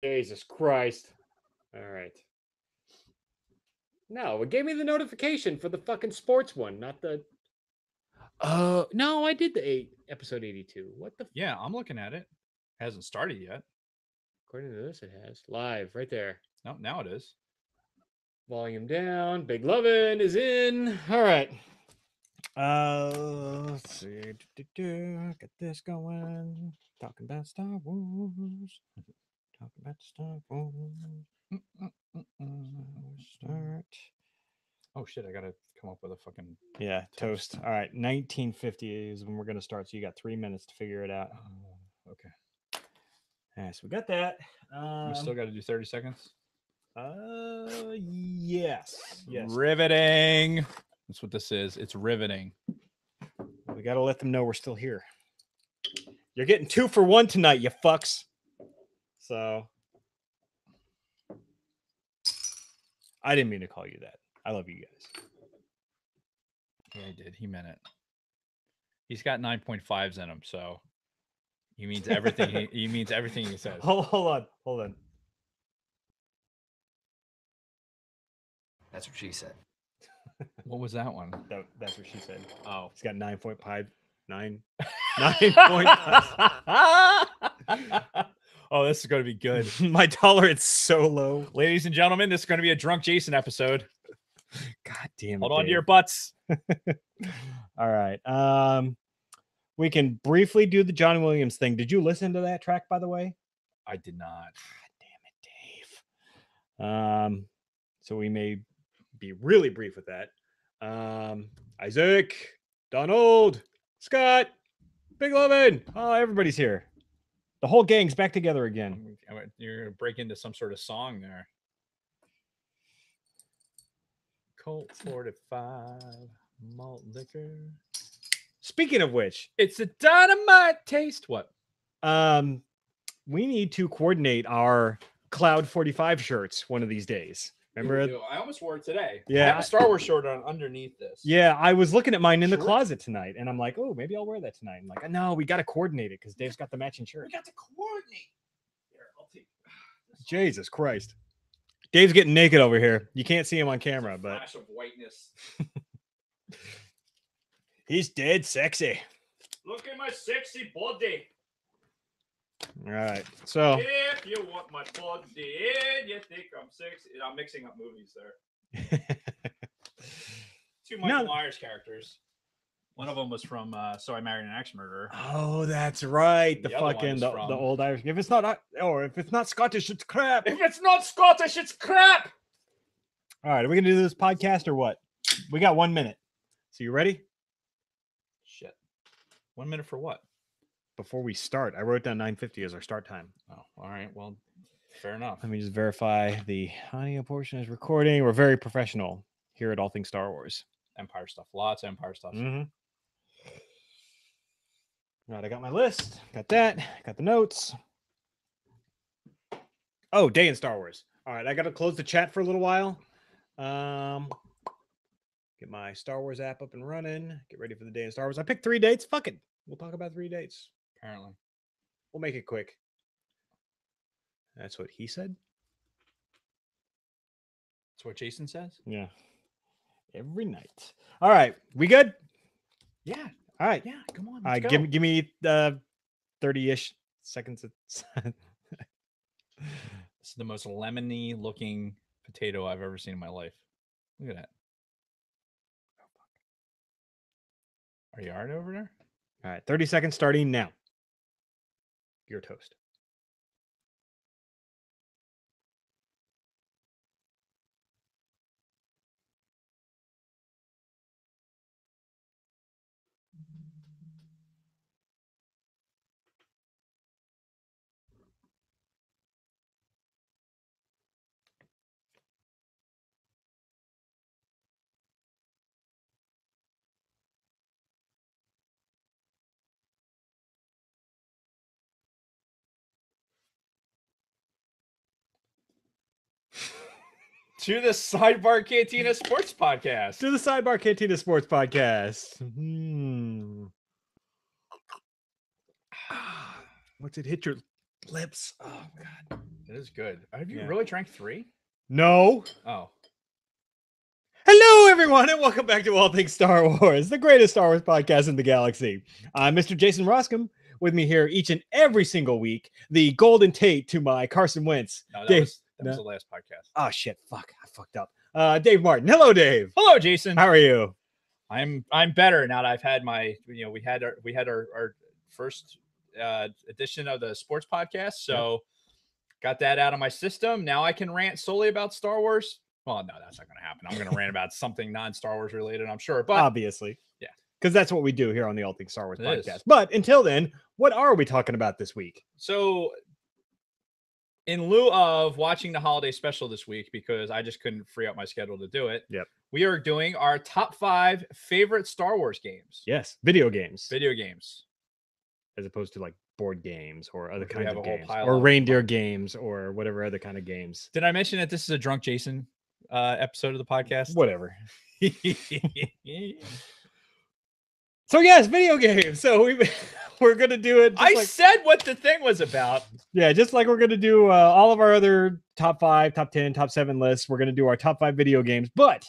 Jesus Christ. All right. No, it gave me the notification for the fucking sports one, not the. No, I did the episode 82. What the? Yeah, I'm looking at it. Hasn't started yet. According to this, it has live right there. No, now it is. Volume down. Big Lovin' is in. All right. Let's see. Get this going. Talking about Star Wars. Talking about Star Wars. Start. Oh shit! I gotta come up with a fucking Yeah, toast. All right, 1950 is when we're gonna start. So you got 3 minutes to figure it out. Okay. All right, so we got that. We still got to do 30 seconds. Yes. Riveting. That's what this is. It's riveting. We got to let them know we're still here. You're getting 2 for 1 tonight, you fucks. So I didn't mean to call you that. I love you guys. Yeah, he did. He meant it. He's got 9.5s in him, so he means everything. he means everything he says. Hold on. That's what she said. What was that one? That's what she said. Oh, He's got 9.5. 9.5. Oh, this is going to be good. My tolerance so low. Ladies and gentlemen, this is going to be a Drunk Jason episode. God damn it. Hold on to your butts. All right. We can briefly do the John Williams thing. Did you listen to that track, by the way? I did not. God damn it, Dave. So we may be really brief with that. Isaac, Donald, Scott, Big Lovin'. Oh, everybody's here. The whole gang's back together again. You're going to break into some sort of song there. Colt 45 malt liquor. Speaking of which, it's a dynamite taste. What? We need to coordinate our Cloud 45 shirts one of these days. Remember? I almost wore it today. Yeah, I have a Star Wars shirt on underneath this. Yeah, I was looking at mine in the closet tonight, and I'm like, oh, maybe I'll wear that tonight. I'm like, no, we got to coordinate it because Dave's got the matching shirt. We got to coordinate. Here, I'll take. Jesus Christ. Dave's getting naked over here. You can't see him on camera, but flash of whiteness. He's dead sexy. Look at my sexy body. All right. So if you want my body and you think I'm sexy, I'm mixing up movies there. Two Michael Myers characters. One of them was from So I Married an Axe Murderer. Oh, that's right. The fucking the old Irish. If it's not Scottish, it's crap. If it's not Scottish, it's crap. All right, are we gonna do this podcast or what? We got 1 minute. So you ready? Shit. 1 minute for what? Before we start, I wrote down 9:50 as our start time. Oh, all right. Well, fair enough. Let me just verify the audio portion is recording. We're very professional here at All Things Star Wars. Empire stuff. Lots of Empire stuff. Mm-hmm. All right, I got my list. Got that. Got the notes. Oh, day in Star Wars. All right, I got to close the chat for a little while. Get my Star Wars app up and running. Get ready for the day in Star Wars. I picked 3 dates. Fuck it. We'll talk about 3 dates. Apparently. We'll make it quick. That's what he said. That's what Jason says? Yeah. Every night. All right. We good? Yeah. All right. Yeah. Come on. All right. Give me 30-ish seconds. This is the most lemony looking potato I've ever seen in my life. Look at that. Are you already over there? All right. 30 seconds starting now. Your toast. To the Sidebar Cantina Sports Podcast. To the Sidebar Cantina Sports Podcast. What's it hit your lips? Oh, God. It is good. Have you Yeah. really drank 3? No. Oh. Hello, everyone, and welcome back to All Things Star Wars, the greatest Star Wars podcast in the galaxy. I'm Mr. Jason Roscom. With me here each and every single week, the Golden Tate to my Carson Wentz. No, that Dave, was the last podcast. Oh shit! Fuck! I fucked up. Dave Martin. Hello, Dave. Hello, Jason. How are you? I'm better now that I've had my. We had our first edition of the sports podcast, so got that out of my system. Now I can rant solely about Star Wars. Well, no, that's not going to happen. I'm going to rant about something non-Star Wars related, I'm sure. But obviously, yeah, because that's what we do here on the All Things Star Wars podcast. Is. But until then, what are we talking about this week? So, in lieu of watching the holiday special this week, because I just couldn't free up my schedule to do it, we are doing our top 5 favorite Star Wars games. Yes, video games. Video games. As opposed to like board games or other kinds of whole games. pile Or of reindeer games or whatever other kind of games. Did I mention that this is a Drunk Jason episode of the podcast? Whatever. So yes, video games. So we're gonna do it. I said what the thing was about. Yeah, just like we're gonna do all of our other top 5, top 10, top 7 lists. We're gonna do our top 5 video games. But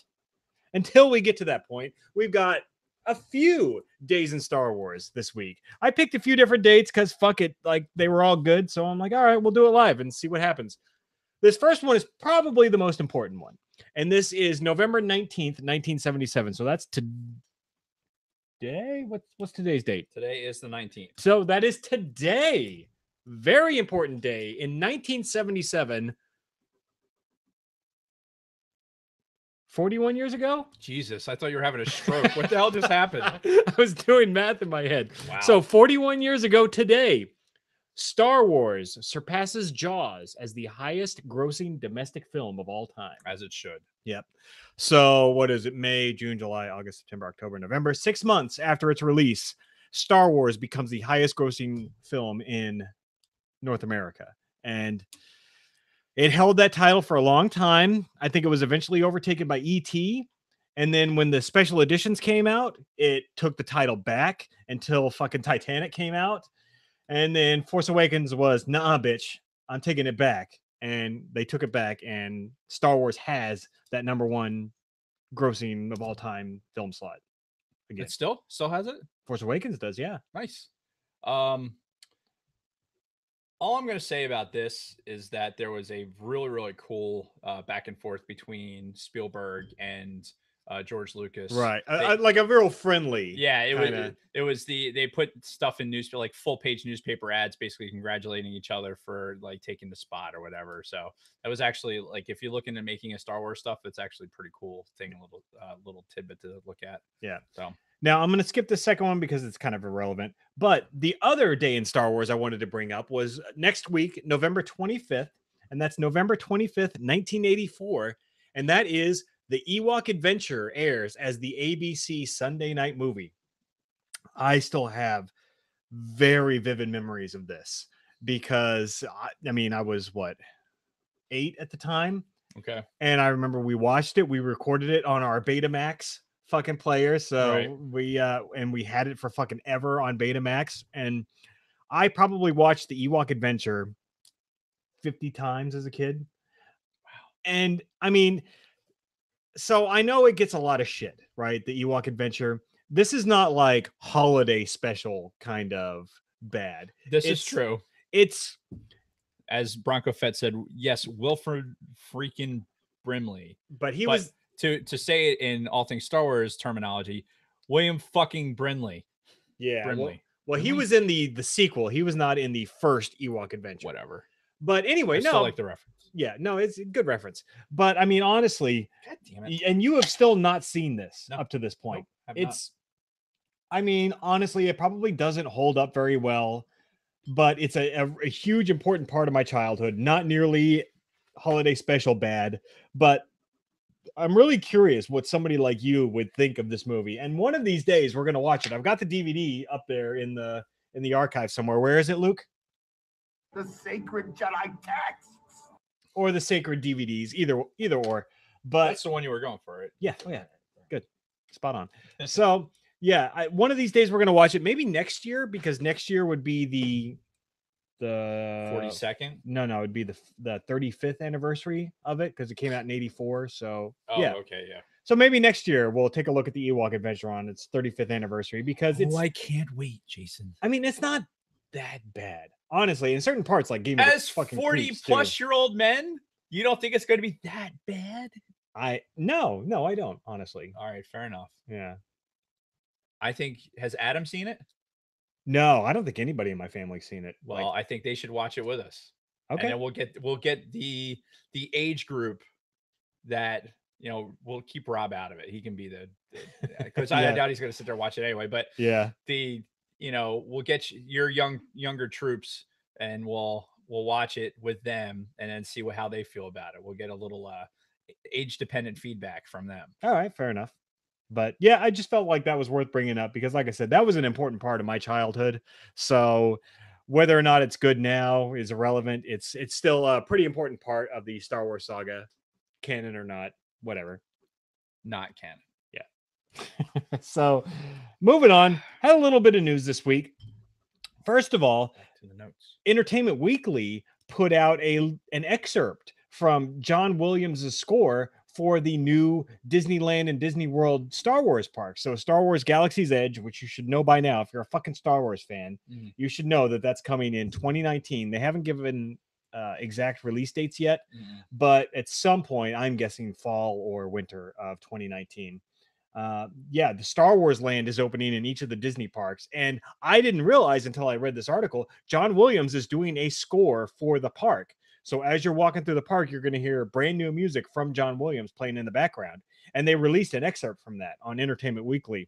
until we get to that point, we've got a few days in Star Wars this week. I picked a few different dates because fuck it, like they were all good. So I'm like, all right, we'll do it live and see what happens. This first one is probably the most important one. And this is November 19th, 1977. So that's today. What's today's date? Today is the 19th. So that is today. Very important day. In 1977, 41 years ago? Jesus, I thought you were having a stroke. What the hell just happened? I was doing math in my head. Wow. So 41 years ago today, Star Wars surpasses Jaws as the highest grossing domestic film of all time. As it should. Yep. So what is it? May, June, July, August, September, October, November. 6 months after its release, Star Wars becomes the highest grossing film in North America. And it held that title for a long time. I think it was eventually overtaken by E.T. And then when the special editions came out, it took the title back until fucking Titanic came out. And then Force Awakens was, nah, bitch, I'm taking it back. And they took it back, and Star Wars has that number 1 grossing of all time film slot. Again. It still has it? Force Awakens does, yeah. Nice. All I'm going to say about this is that there was a really, really cool back and forth between Spielberg and George Lucas. Right. Like a real friendly. Yeah, it was they put stuff in newspaper, like full page newspaper ads, basically congratulating each other for like taking the spot or whatever. So that was actually, like, if you look into making a Star Wars stuff, it's actually pretty cool thing, a little tidbit to look at. Yeah. So now I'm going to skip the second one because it's kind of irrelevant. But the other day in Star Wars I wanted to bring up was next week, November 25th. And that's November 25th, 1984. And that is The Ewok Adventure airs as the ABC Sunday night movie. I still have very vivid memories of this because, I mean, I was, 8 at the time? Okay. And I remember we watched it. We recorded it on our Betamax fucking player. So we had it for fucking ever on Betamax. And I probably watched The Ewok Adventure 50 times as a kid. Wow. And I mean, so I know it gets a lot of shit, right? The Ewok Adventure. This is not like holiday special kind of bad. This is true. It's, as Bronco Fett said, yes, Wilford freaking Brimley. But he was, to say it in all things Star Wars terminology, William fucking Brimley. Yeah. Brimley. Well, he was in the sequel. He was not in the first Ewok Adventure. Whatever. But anyway, I still like the reference. Yeah, no, it's a good reference. But I mean, honestly, God damn it. And you have still not seen this up to this point. Nope, I mean, honestly, it probably doesn't hold up very well, but it's a huge, important part of my childhood. Not nearly holiday special bad, but I'm really curious what somebody like you would think of this movie. And one of these days, we're going to watch it. I've got the DVD up there in the archive somewhere. Where is it, Luke? The sacred Jedi texts. Or the sacred DVDs, either or. But that's the one you were going for, right? Yeah. Oh, yeah. Good. Spot on. So, yeah, one of these days we're going to watch it. Maybe next year, because next year would be the 42nd. No, it'd be the 35th anniversary of it because it came out in '84. So Oh, yeah. okay, yeah. So maybe next year we'll take a look at the Ewok Adventure on its 35th anniversary because it's. I can't wait, Jason. I mean, it's not that bad, honestly. In certain parts, like Game of As the fucking 40-plus-year-old men, you don't think it's going to be that bad? No, I don't, honestly. All right, fair enough. Yeah. I think, has Adam seen it? No, I don't think anybody in my family's seen it. Well, I think they should watch it with us. Okay. And then we'll get the age group that, we'll keep Rob out of it. He can be because I doubt he's going to sit there and watch it anyway. But yeah, we'll get your younger troops and we'll watch it with them and then see how they feel about it. We'll get a little age dependent feedback from them. All right, fair enough. But yeah, I just felt like that was worth bringing up because, like I said, that was an important part of my childhood. So whether or not it's good now is irrelevant. It's still a pretty important part of the Star Wars saga, canon or not, whatever. Not canon. Yeah. So moving on, had a little bit of news this week. First of all, back to the notes. Entertainment Weekly put out an excerpt from John Williams' score for the new Disneyland and Disney World Star Wars park. So Star Wars Galaxy's Edge, which you should know by now, if you're a fucking Star Wars fan, you should know that that's coming in 2019. They haven't given exact release dates yet, but at some point, I'm guessing fall or winter of 2019. The Star Wars land is opening in each of the Disney parks. And I didn't realize until I read this article, John Williams is doing a score for the park. So as you're walking through the park, you're going to hear brand new music from John Williams playing in the background. And they released an excerpt from that on Entertainment Weekly.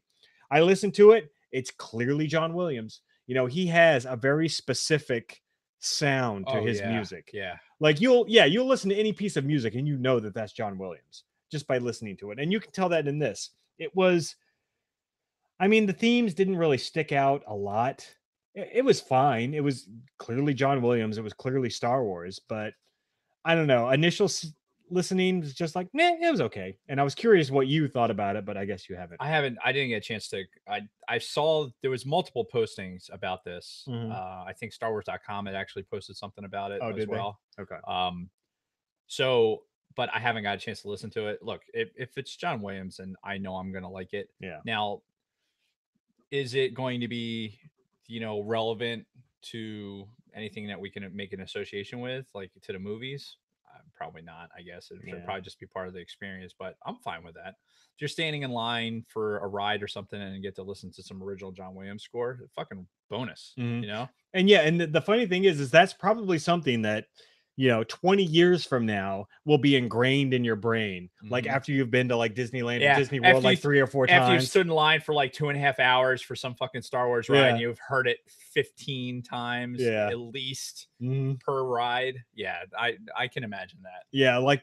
I listened to it. It's clearly John Williams. He has a very specific sound to his music. Yeah. Like you'll listen to any piece of music and that that's John Williams just by listening to it. And you can tell that in this. It was, the themes didn't really stick out a lot. It was fine. It was clearly John Williams. It was clearly Star Wars, but I don't know. Initial listening was just like, it was okay. And I was curious what you thought about it, but I guess you haven't. I didn't get a chance to. I saw there was multiple postings about this. I think StarWars.com had actually posted something about it as well. Okay. So, but I haven't got a chance to listen to it. Look, if it's John Williams, and I know I'm gonna like it. Yeah. Now, is it going to be relevant to anything that we can make an association with, like to the movies? Probably not. I guess it should probably just be part of the experience, but I'm fine with that. If you're standing in line for a ride or something and get to listen to some original John Williams score, fucking bonus, And and the funny thing is that's probably something that 20 years from now will be ingrained in your brain. Like after you've been to like Disneyland and Disney World like 3 or 4 times. After you've stood in line for like 2.5 hours for some fucking Star Wars ride and you've heard it 15 times at least per ride. Yeah, I can imagine that. Yeah, like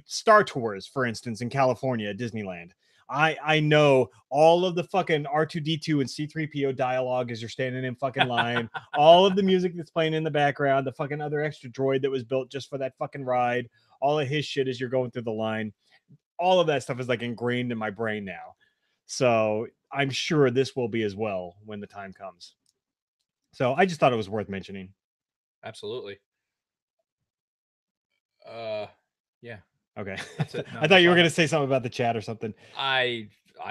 Star Tours, for instance, in California at Disneyland. I know all of the fucking R2-D2 and C-3PO dialogue as you're standing in fucking line, all of the music that's playing in the background, the fucking other extra droid that was built just for that fucking ride, all of his shit as you're going through the line. All of that stuff is like ingrained in my brain now. So I'm sure this will be as well when the time comes. So I just thought it was worth mentioning. Absolutely. Yeah. Okay. That's it. No, I thought you were going to say something about the chat or something. I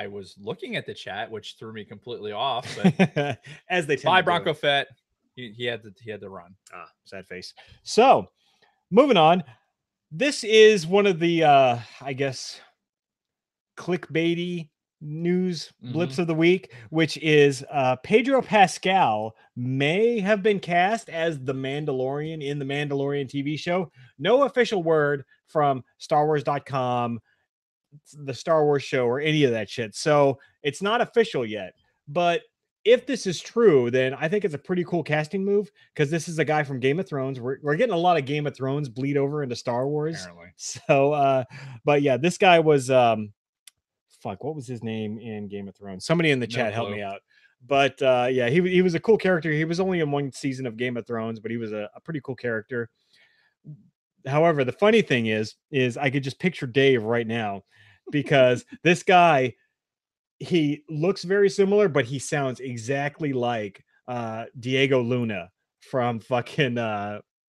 was looking at the chat, which threw me completely off. But as they tend bye, to Bronco Fett. He had to run. Sad face. So moving on. This is one of the I guess clickbaity news blips of the week, which is Pedro Pascal may have been cast as the Mandalorian in the Mandalorian TV show. No official word from StarWars.com, the Star Wars show, or any of that shit. So it's not official yet. But if this is true, then I think it's a pretty cool casting move because this is a guy from Game of Thrones. We're getting a lot of Game of Thrones bleed over into Star Wars. Apparently. So, but yeah, this guy was what was his name in Game of Thrones? Somebody in the chat help me out. But yeah, he was a cool character. He was only in one season of Game of Thrones, but he was a pretty cool character. However, the funny thing is I could just picture Dave right now because this guy, he looks very similar, but he sounds exactly like Diego Luna from fucking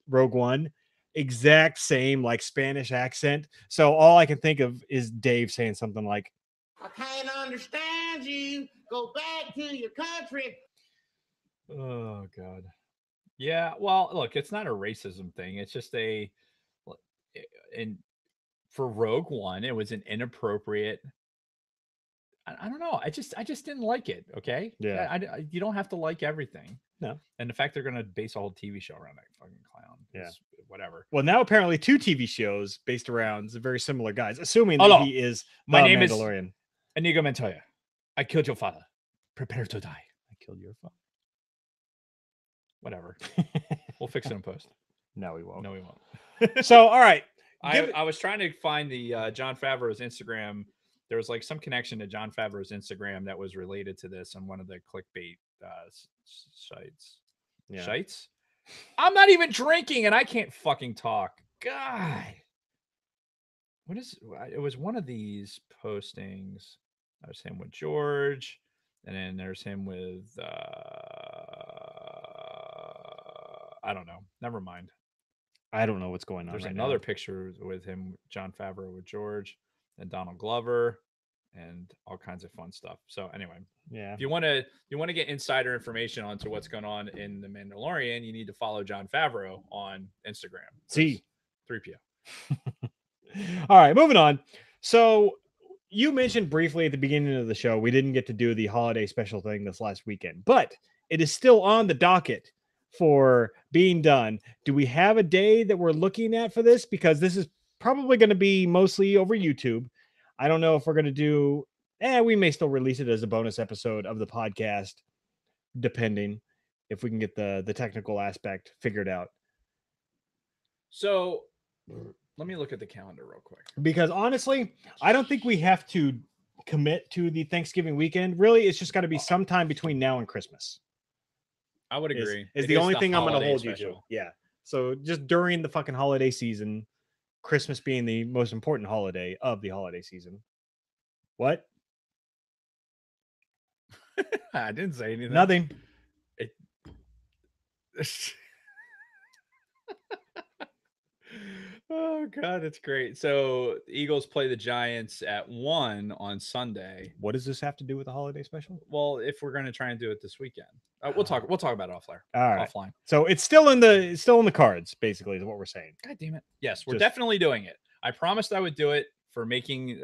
Rogue One. Exact same like Spanish accent. So all I can think of is Dave saying something like, I can't understand you. Go back to your country. "Oh God." Yeah, well, look, it's not a racism thing. It's just and for Rogue One, it was an inappropriate. I don't know. I just didn't like it. Okay. Yeah. You don't have to like everything. No. And the fact they're gonna base a whole TV show around that fucking clown. Yeah. Whatever. Well, now apparently 2 TV shows based around very similar guys, assuming that Hello. he is My the name Mandalorian. is Inigo Montoya. I killed your father. Prepare to die. I killed your father. Whatever. We'll fix it in post. No, we won't. No, we won't. So, all right. I was trying to find the John Favreau's Instagram. There was like some connection to John Favreau's Instagram that was related to this on one of the clickbait sites. Yeah. Sites? I'm not even drinking and I can't fucking talk. God. What is it? Was one of these postings. There's him with George, and then there's him with I don't know. Never mind. I don't know what's going on. There's right another now. picture with him, John Favreau with George and Donald Glover, and all kinds of fun stuff. So anyway, Yeah. if you want to get insider information onto what's going on in The Mandalorian, you need to follow John Favreau on Instagram. See 3PO. All right, moving on. So you mentioned briefly at the beginning of the show, we didn't get to do the holiday special thing this last weekend, but it is still on the docket for being done. Do we have a day that we're looking at for this? Because this is probably going to be mostly over YouTube. I don't know if we're going to do, we may still release it as a bonus episode of the podcast, depending if we can get the technical aspect figured out. So let me look at the calendar real quick. Because honestly, I don't think we have to commit to the Thanksgiving weekend. Really, it's just got to be sometime between now and Christmas. I would agree. Is the only thing I'm going to holiday hold you to. special. Yeah. So just during the fucking holiday season, Christmas being the most important holiday of the holiday season. What? I didn't say anything. Nothing. Oh God, it's great. So the Eagles play the Giants at 1 on Sunday. What does this have to do with the holiday special? Well, if we're going to try and do it this weekend, we'll talk about it offline. All right. Offline. So it's still in the cards, basically, is what we're saying. God damn it! Yes, we're definitely doing it. I promised I would do it for making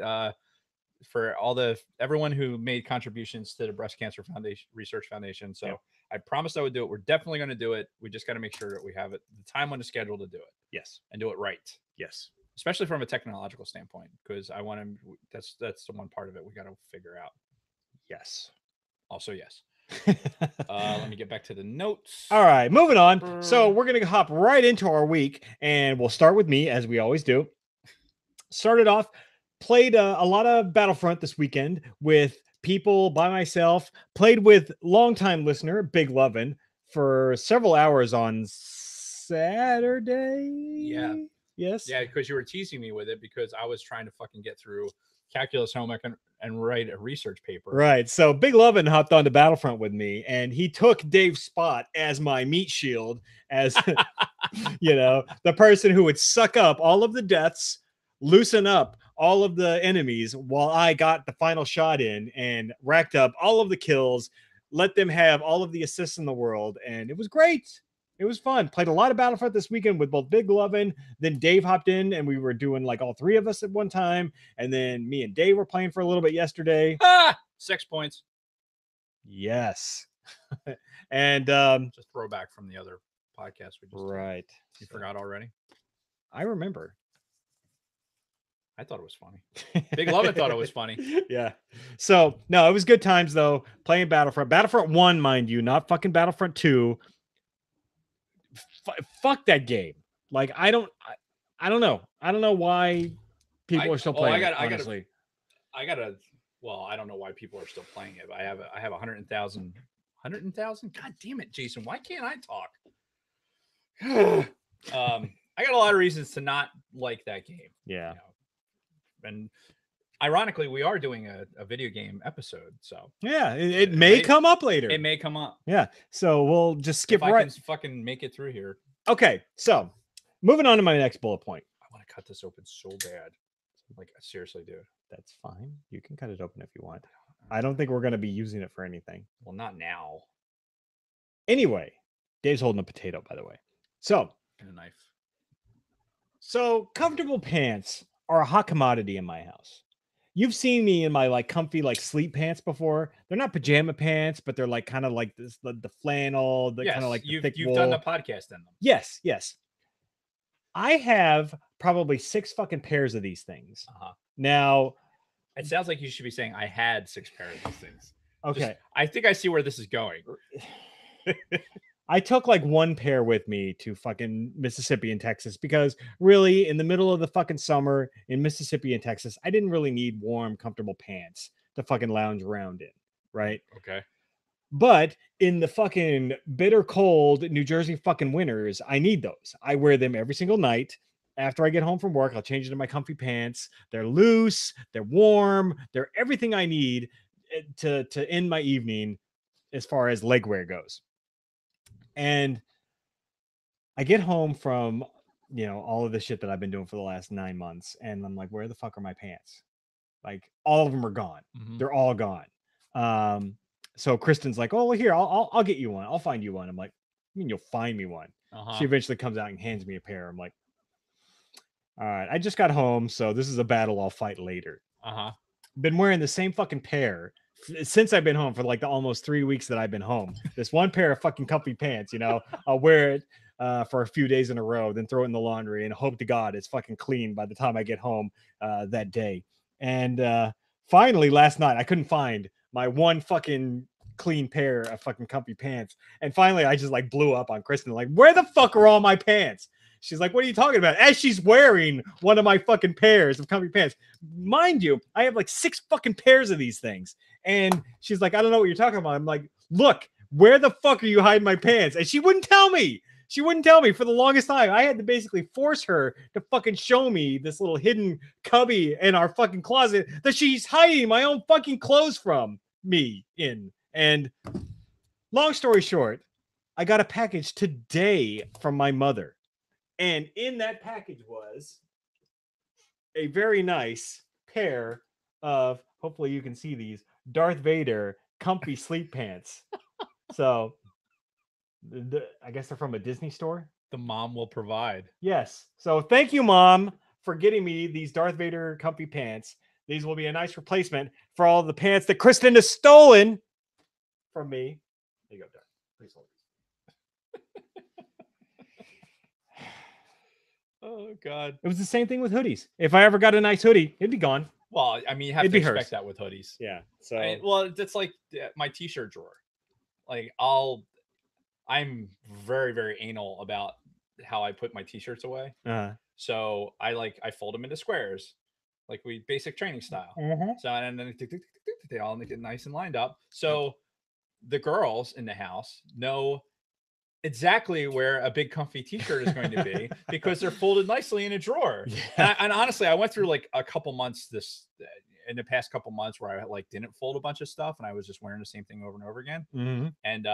for everyone who made contributions to the Breast Cancer Foundation Research Foundation. So I promised I would do it. We're definitely going to do it. We just got to make sure that we have the time on the schedule to do it. Yes, and do it right. Yes, especially from a technological standpoint, because I want to. That's the one part of it we got to figure out. Yes. Also, yes. Let me get back to the notes. All right, moving on. So we're going to hop right into our week, and we'll start with me, as we always do. Started off, played a lot of Battlefront this weekend with people, by myself. Played with longtime listener, Big Lovin', for several hours on Saturday. Yeah. Yes. Yeah, because you were teasing me with it because I was trying to fucking get through calculus homework and write a research paper. Right. So Big Lovin' hopped onto Battlefront with me, and he took Dave's spot as my meat shield, as the person who would suck up all of the deaths, loosen up all of the enemies while I got the final shot in and racked up all of the kills, let them have all of the assists in the world. And it was great. It was fun. Played a lot of Battlefront this weekend with both Big Lovin'. Then Dave hopped in and we were doing like all three of us at one time. And then me and Dave were playing for a little bit yesterday. 6 points. Yes. And just throwback from the other podcast we just right. Did. You forgot already? I remember. I thought it was funny. Big Lovin' thought it was funny. Yeah. So no, it was good times though. Playing Battlefront. Battlefront 1, mind you, not fucking Battlefront 2. Fuck that game. Like I don't know. I don't know why people are still playing. Honestly, I gotta. Well, I don't know why people are still playing it. But I have 100,000. 100,000. God damn it, Jason! Why can't I talk? I got a lot of reasons to not like that game. Yeah. And Ironically, we are doing a video game episode, so Yeah, it may come up later. it may come up. Yeah, so we'll just skip if I right. can fucking make it through here. Okay, so moving on to my next bullet point. I want to cut this open so bad. Like, I seriously do. That's fine. You can cut it open if you want. I don't think we're going to be using it for anything. Well, not now. Anyway, Dave's holding a potato, by the way. So, And a knife. So comfortable pants are a hot commodity in my house. You've seen me in my like comfy like sleep pants before. They're not pajama pants, but they're like kind of like this the flannel, the Yes, kind of like the you've thick done the wool. podcast in them. Yes, yes. I have probably 6 fucking pairs of these things. Now, It sounds like you should be saying I had 6 pairs of these things. okay. I think I see where this is going. I took like 1 pair with me to fucking Mississippi and Texas because really in the middle of the fucking summer in Mississippi and Texas, I didn't really need warm, comfortable pants to fucking lounge around in, right? Okay. But in the fucking bitter cold New Jersey fucking winters, I need those. I wear them every single night. After I get home from work, I'll change into my comfy pants. They're loose, they're warm, they're everything I need to end my evening as far as leg wear goes. And I get home from, all of the shit that I've been doing for the last 9 months. And I'm like, where the fuck are my pants? Like all of them are gone. Mhm. They're all gone. So Kristen's like, oh, well, here, I'll get you one. I'll find you one. I'm like, I mean, you'll find me one. She eventually comes out and hands me a pair. I'm like, all right, I just got home. So this is a battle I'll fight later. Been wearing the same fucking pair since I've been home for like the almost 3 weeks that I've been home. This one pair of fucking comfy pants, I'll wear it for a few days in a row, then throw it in the laundry and hope to God it's fucking clean by the time I get home that day. And finally last night I couldn't find my one fucking clean pair of fucking comfy pants. And finally I just like blew up on Kristen, like, where the fuck are all my pants? She's like, what are you talking about? As she's wearing one of my fucking pairs of comfy pants. Mind you, I have like 6 fucking pairs of these things. And she's like, I don't know what you're talking about. I'm like, look, where the fuck are you hiding my pants? And she wouldn't tell me. She wouldn't tell me for the longest time. I had to basically force her to fucking show me this little hidden cubby in our fucking closet that she's hiding my own fucking clothes from me in. And long story short, I got a package today from my mother. And in that package was a very nice pair of, hopefully you can see these, Darth Vader comfy sleep pants. So I guess they're from a Disney store. The mom will provide. Yes. So thank you, Mom, for getting me these Darth Vader comfy pants. These will be a nice replacement for all the pants that Kristen has stolen from me. There you go, Darth. Please hold these. Oh, God. It was the same thing with hoodies. If I ever got a nice hoodie, it'd be gone. Well, I mean, you have It'd to be hers. expect that with hoodies. Yeah. So well, that's like my t-shirt drawer. Like I'm very, very anal about how I put my t-shirts away. So I fold them into squares, like basic training style. So and then they all get nice and lined up. So the girls in the house know exactly where a big comfy t-shirt is going to be because they're folded nicely in a drawer. Yeah. And honestly, I went through like a couple months in the past couple months where I like didn't fold a bunch of stuff and I was just wearing the same thing over and over again. And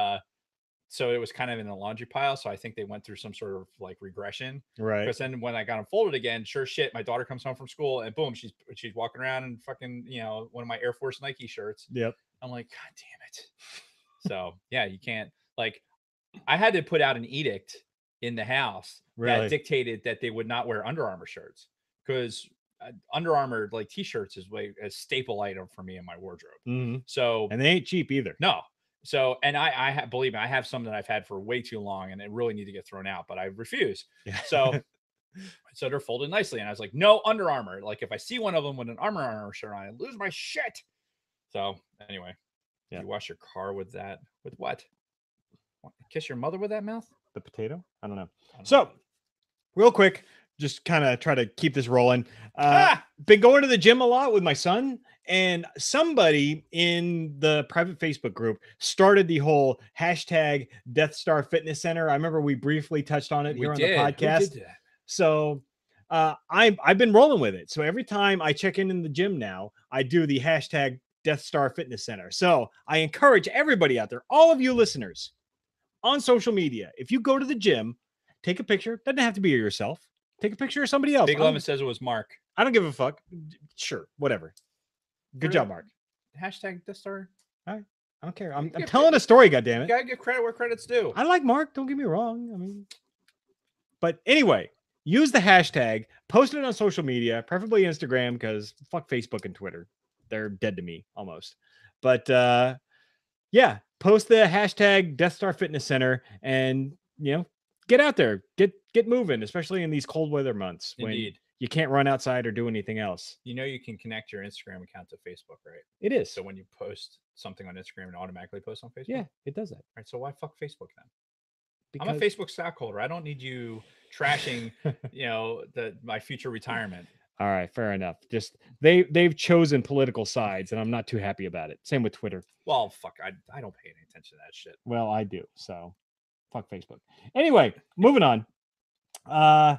so it was kind of in a laundry pile. So I think they went through some sort of like regression. Right. Because then when I got them folded again, sure shit, my daughter comes home from school and boom, she's walking around in fucking, one of my Air Force Nike shirts. Yep. I'm like, God damn it. So yeah, you can't, like, I had to put out an edict in the house that dictated that they would not wear Under Armour shirts because Under Armour like t-shirts is a staple item for me in my wardrobe. So, and they ain't cheap either. No. So, and I believe me, I have some that I've had for way too long and they really need to get thrown out, but I refuse. Yeah. So they're folded nicely. And I was like, no Under Armour. Like if I see one of them with an Under Armour shirt on, I lose my shit. So anyway, you wash your car with that. With what? Kiss your mother with that mouth? The potato? I don't know. So real quick, just kind of try to keep this rolling. Been going to the gym a lot with my son, and somebody in the private Facebook group started the whole hashtag Death Star Fitness Center. I remember we briefly touched on it here on the podcast. Who did that? So I've been rolling with it. So every time I check in the gym now, I do the hashtag Death Star Fitness Center. So I encourage everybody out there, all of you listeners, on social media, if you go to the gym, take a picture. Doesn't have to be of yourself. Take a picture of somebody else. Big Lemon says it was Mark. I don't give a fuck. Sure, whatever. Good job, Mark. Hashtag Death Star. I don't care. I'm telling a story, goddammit. You gotta give credit where credit's due. I like Mark. Don't get me wrong. I mean, but anyway, use the hashtag, post it on social media, preferably Instagram, because fuck Facebook and Twitter. They're dead to me almost. But yeah, post the hashtag Death Star Fitness Center and get out there, get moving, especially in these cold weather months when you can't run outside or do anything else. You know, you can connect your Instagram account to Facebook, right? It is. So when you post something on Instagram, it automatically posts on Facebook. Yeah, it does that. All right. So why fuck Facebook then? Because I'm a Facebook stockholder. I don't need you trashing, my future retirement. All right, fair enough. Just they've chosen political sides, and I'm not too happy about it. Same with Twitter. Well, fuck, I don't pay any attention to that shit. Well, I do. So fuck Facebook. Anyway, moving on. I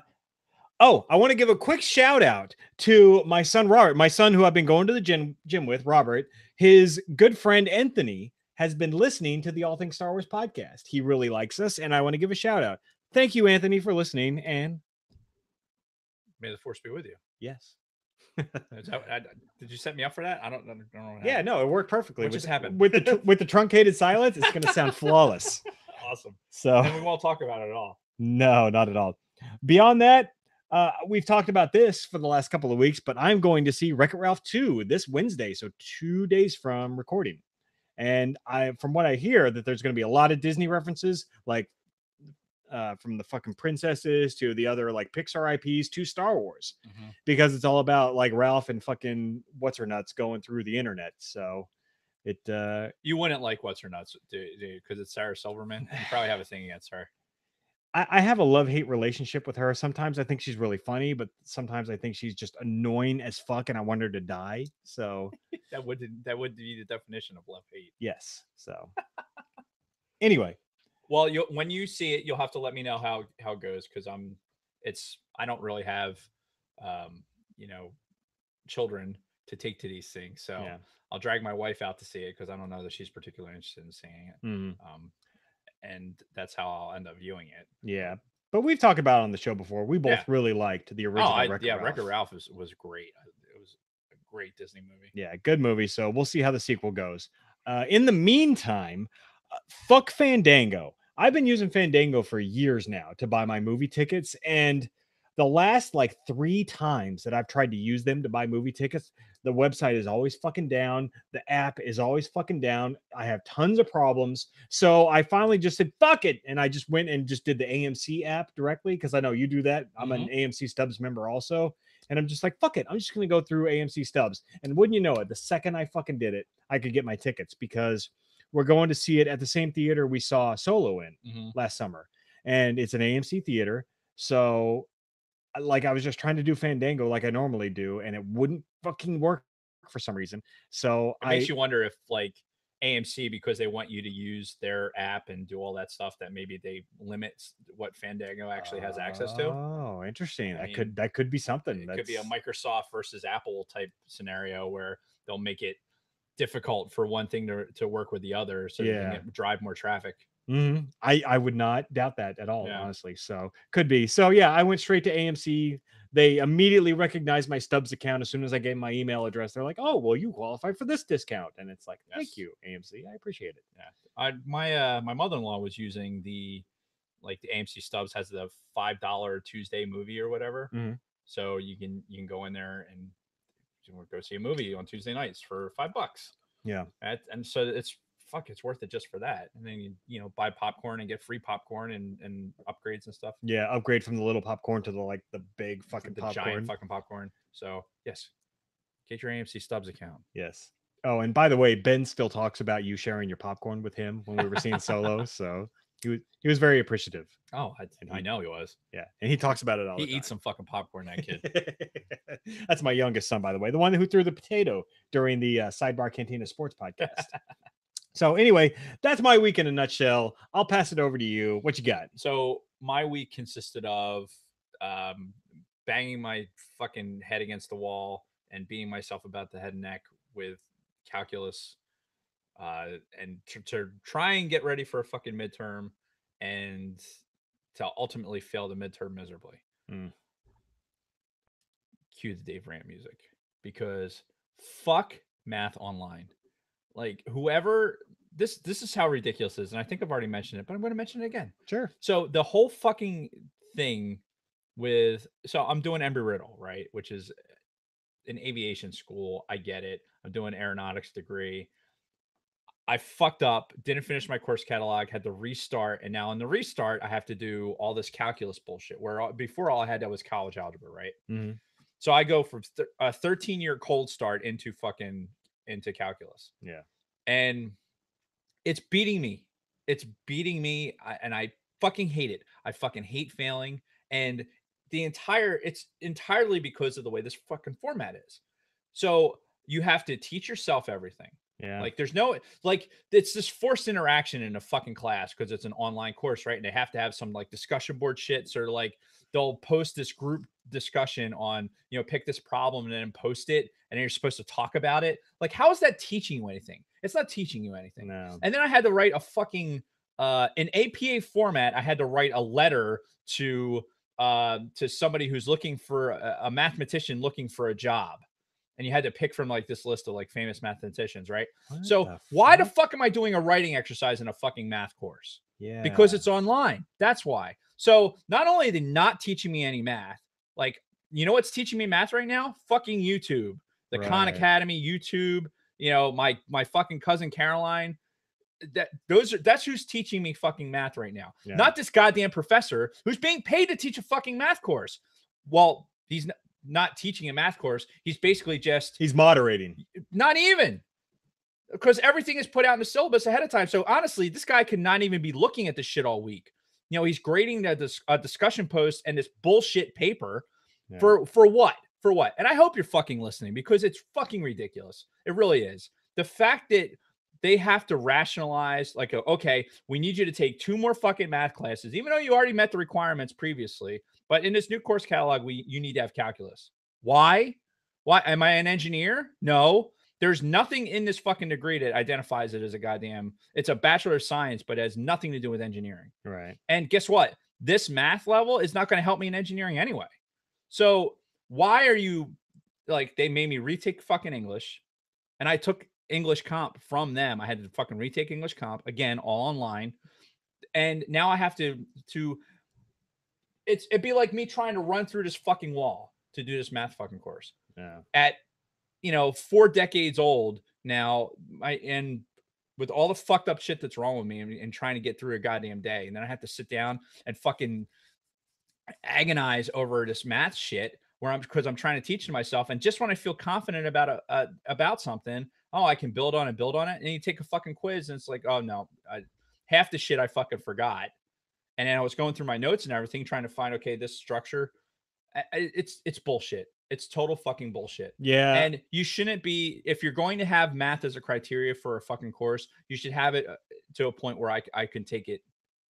want to give a quick shout out to my son Robert, my son who I've been going to the gym with. Robert, his good friend Anthony has been listening to the All Things Star Wars podcast. He really likes us, and I want to give a shout out. Thank you, Anthony, for listening. And may the force be with you. Yes. Did you set me up for that? I don't know. Yeah, no, it worked perfectly. What just happened? With the truncated silence? It's going to sound flawless. Awesome. So and we won't talk about it at all. No, not at all. Beyond that, we've talked about this for the last couple of weeks, but I'm going to see Wreck-It Ralph 2 this Wednesday, so 2 days from recording. And from what I hear, that there's going to be a lot of Disney references, like from the fucking princesses to the other like Pixar IPs to Star Wars, because it's all about like Ralph and fucking what's her nuts going through the internet. So it you wouldn't like what's her nuts, because it's Sarah Silverman. You probably have a thing against her. I have a love-hate relationship with her. Sometimes I think she's really funny, but sometimes I think she's just annoying as fuck, and I want her to die. So that would be the definition of love-hate. Yes. So anyway, well, when you see it, you'll have to let me know how it goes, because I don't really have children to take to these things, so yeah. I'll drag my wife out to see it because I don't know that she's particularly interested in seeing it. And that's how I'll end up viewing it. Yeah. But we've talked about it on the show before. We both really liked the original Wreck-It Ralph. Wreck-It Ralph was great. It was a great Disney movie. Yeah, good movie. So we'll see how the sequel goes. In the meantime, fuck Fandango. I've been using Fandango for years now to buy my movie tickets. And the last like 3 times that I've tried to use them to buy movie tickets, the website is always fucking down. The app is always fucking down. I have tons of problems. So I finally just said, fuck it. And I just went and just did the AMC app directly, because I know you do that. I'm an AMC Stubs member also. And I'm just like, fuck it. I'm just going to go through AMC Stubs. And wouldn't you know it, the second I fucking did it, I could get my tickets, because we're going to see it at the same theater we saw Solo in last summer. And it's an AMC theater. So like I was just trying to do Fandango like I normally do, and it wouldn't fucking work for some reason. So it makes you wonder if like AMC, because they want you to use their app and do all that stuff, that maybe they limit what Fandango actually has access to. Oh, interesting. That could be something. It could be a Microsoft versus Apple type scenario where they'll make it difficult for one thing to work with the other, so you can drive more traffic. I would not doubt that at all, honestly. So could be. So yeah, I went straight to AMC. They immediately recognized my Stubs account as soon as I gave my email address. They're like, "Oh, well, you qualify for this discount," and it's like, "Thank you, AMC. I appreciate it." Yeah, my mother-in-law was using the AMC Stubs has the $5 Tuesday movie or whatever, so you can go in there and go see a movie on Tuesday nights for $5. Yeah, and so it's worth it just for that. And then you buy popcorn and get free popcorn and upgrades and stuff. Yeah, upgrade from the little popcorn to the big fucking the popcorn. Giant fucking popcorn. So yes, get your AMC Stubs account. Yes. Oh, and by the way, Ben still talks about you sharing your popcorn with him when we were seeing Solo. So he was very appreciative. Oh, I know he was. Yeah, and he talks about it all the time. He eats some fucking popcorn, that kid. That's my youngest son, by the way, the one who threw the potato during the Sidebar Cantina Sports podcast. So anyway, that's my week in a nutshell. I'll pass it over to you. What you got? So my week consisted of banging my fucking head against the wall and beating myself about the head and neck with calculus, and to try and get ready for a fucking midterm and to ultimately fail the midterm miserably. Cue the Dave Rant music, because fuck math online. Like, whoever, this is how ridiculous it is, and I think I've already mentioned it, but I'm going to mention it again. Sure. So the whole fucking thing with, so I'm doing Embry-Riddle, right, which is an aviation school. I get it. I'm doing aeronautics degree. I fucked up, didn't finish my course catalog, had to restart, and now in the restart, I have to do all this calculus bullshit. Where before all I had that was college algebra, right? Mm-hmm. So I go from a 13-year cold start into calculus. Yeah, and it's beating me. It's beating me, and I fucking hate it. I fucking hate failing, and it's entirely because of the way this fucking format is. So you have to teach yourself everything. Yeah. Like, there's no, like, it's this forced interaction in a fucking class because it's an online course, right? And they have to have some like discussion board shit. So like they'll post this group discussion on, pick this problem and then post it. And then you're supposed to talk about it. Like, how is that teaching you anything? It's not teaching you anything. No. And then I had to write a fucking, in APA format, I had to write a letter to somebody who's looking for a mathematician looking for a job. And you had to pick from like this list of like famous mathematicians, right? So why the fuck am I doing a writing exercise in a fucking math course? Yeah. Because it's online. That's why. So not only are they not teaching me any math, like, what's teaching me math right now? Fucking YouTube, the Khan Academy, YouTube, my fucking cousin Caroline. That's who's teaching me fucking math right now. Yeah. Not this goddamn professor who's being paid to teach a fucking math course. Well, he's not teaching a math course. He's basically he's moderating. Not even, because everything is put out in the syllabus ahead of time. So honestly, this guy could not even be looking at this shit all week. He's grading a discussion post and this bullshit paper for what? For what? And I hope you're fucking listening, because it's fucking ridiculous. It really is. The fact that they have to rationalize, like, okay, we need you to take 2 more fucking math classes, even though you already met the requirements previously. But in this new course catalog, you need to have calculus. Why? Why? Am I an engineer? No. There's nothing in this fucking degree that identifies it as it's a Bachelor of Science, but it has nothing to do with engineering. Right. And guess what? This math level is not going to help me in engineering anyway. So why are you, like, they made me retake fucking English, and I took English comp from them. I had to fucking retake English comp again, all online. And now I have to it'd be like me trying to run through this fucking wall to do this math fucking course. Yeah. At 4 decades old now, and with all the fucked up shit that's wrong with me, and trying to get through a goddamn day, and then I have to sit down and fucking agonize over this math shit because I'm trying to teach to myself. And just when I feel confident about something, I can build on it, and you take a fucking quiz, and it's like, oh no, half the shit I fucking forgot. And then I was going through my notes and everything, trying to find, okay, this structure. It's bullshit. It's total fucking bullshit. Yeah. And you shouldn't be, if you're going to have math as a criteria for a fucking course, you should have it to a point where I can take it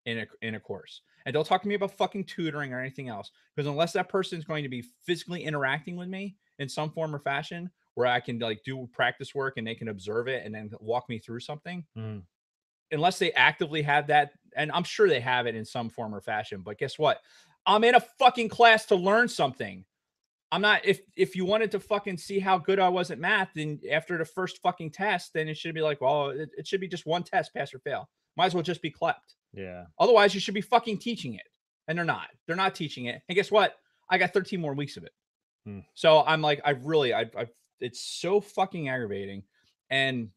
in a course. And don't talk to me about fucking tutoring or anything else, because unless that person is going to be physically interacting with me in some form or fashion, where I can like do practice work and they can observe it and then walk me through something. Unless they actively have that, and I'm sure they have it in some form or fashion, but guess what? I'm in a fucking class to learn something. I'm not, if you wanted to fucking see how good I was at math, then after the first fucking test, then it should be like, well, it should be just one test, pass or fail. Might as well just be clept. Yeah. Otherwise, you should be fucking teaching it. And they're not. They're not teaching it. And guess what? I got 13 more weeks of it. So I'm like, it's so fucking aggravating. And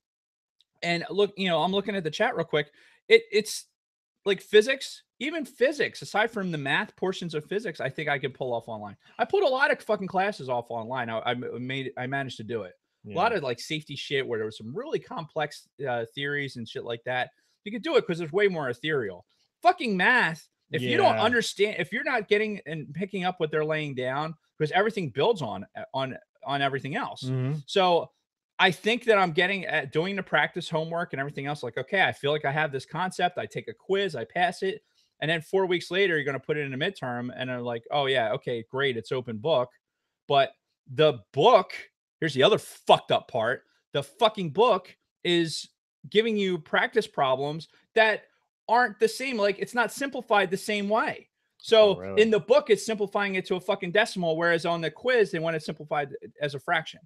look, I'm looking at the chat real quick. It's like physics, even physics, aside from the math portions of physics, I think I could pull off online. I put a lot of fucking classes off online. I managed to do it. Yeah. A lot of like safety shit where there was some really complex theories and shit like that. You could do it because it's way more ethereal. Fucking math. If you don't understand, if you're not getting and picking up what they're laying down, because everything builds on everything else. So I think that I'm getting at doing the practice homework and everything else. Like, okay, I feel like I have this concept. I take a quiz, I pass it. And then 4 weeks later, you're going to put it in a midterm and they're like, oh, yeah, okay, great. It's open book. But the book, here's the other fucked up part. The fucking book is giving you practice problems that aren't the same. Like it's not simplified the same way. So really? in the book, it's simplifying it to a fucking decimal, whereas on the quiz, they want it simplified as a fraction.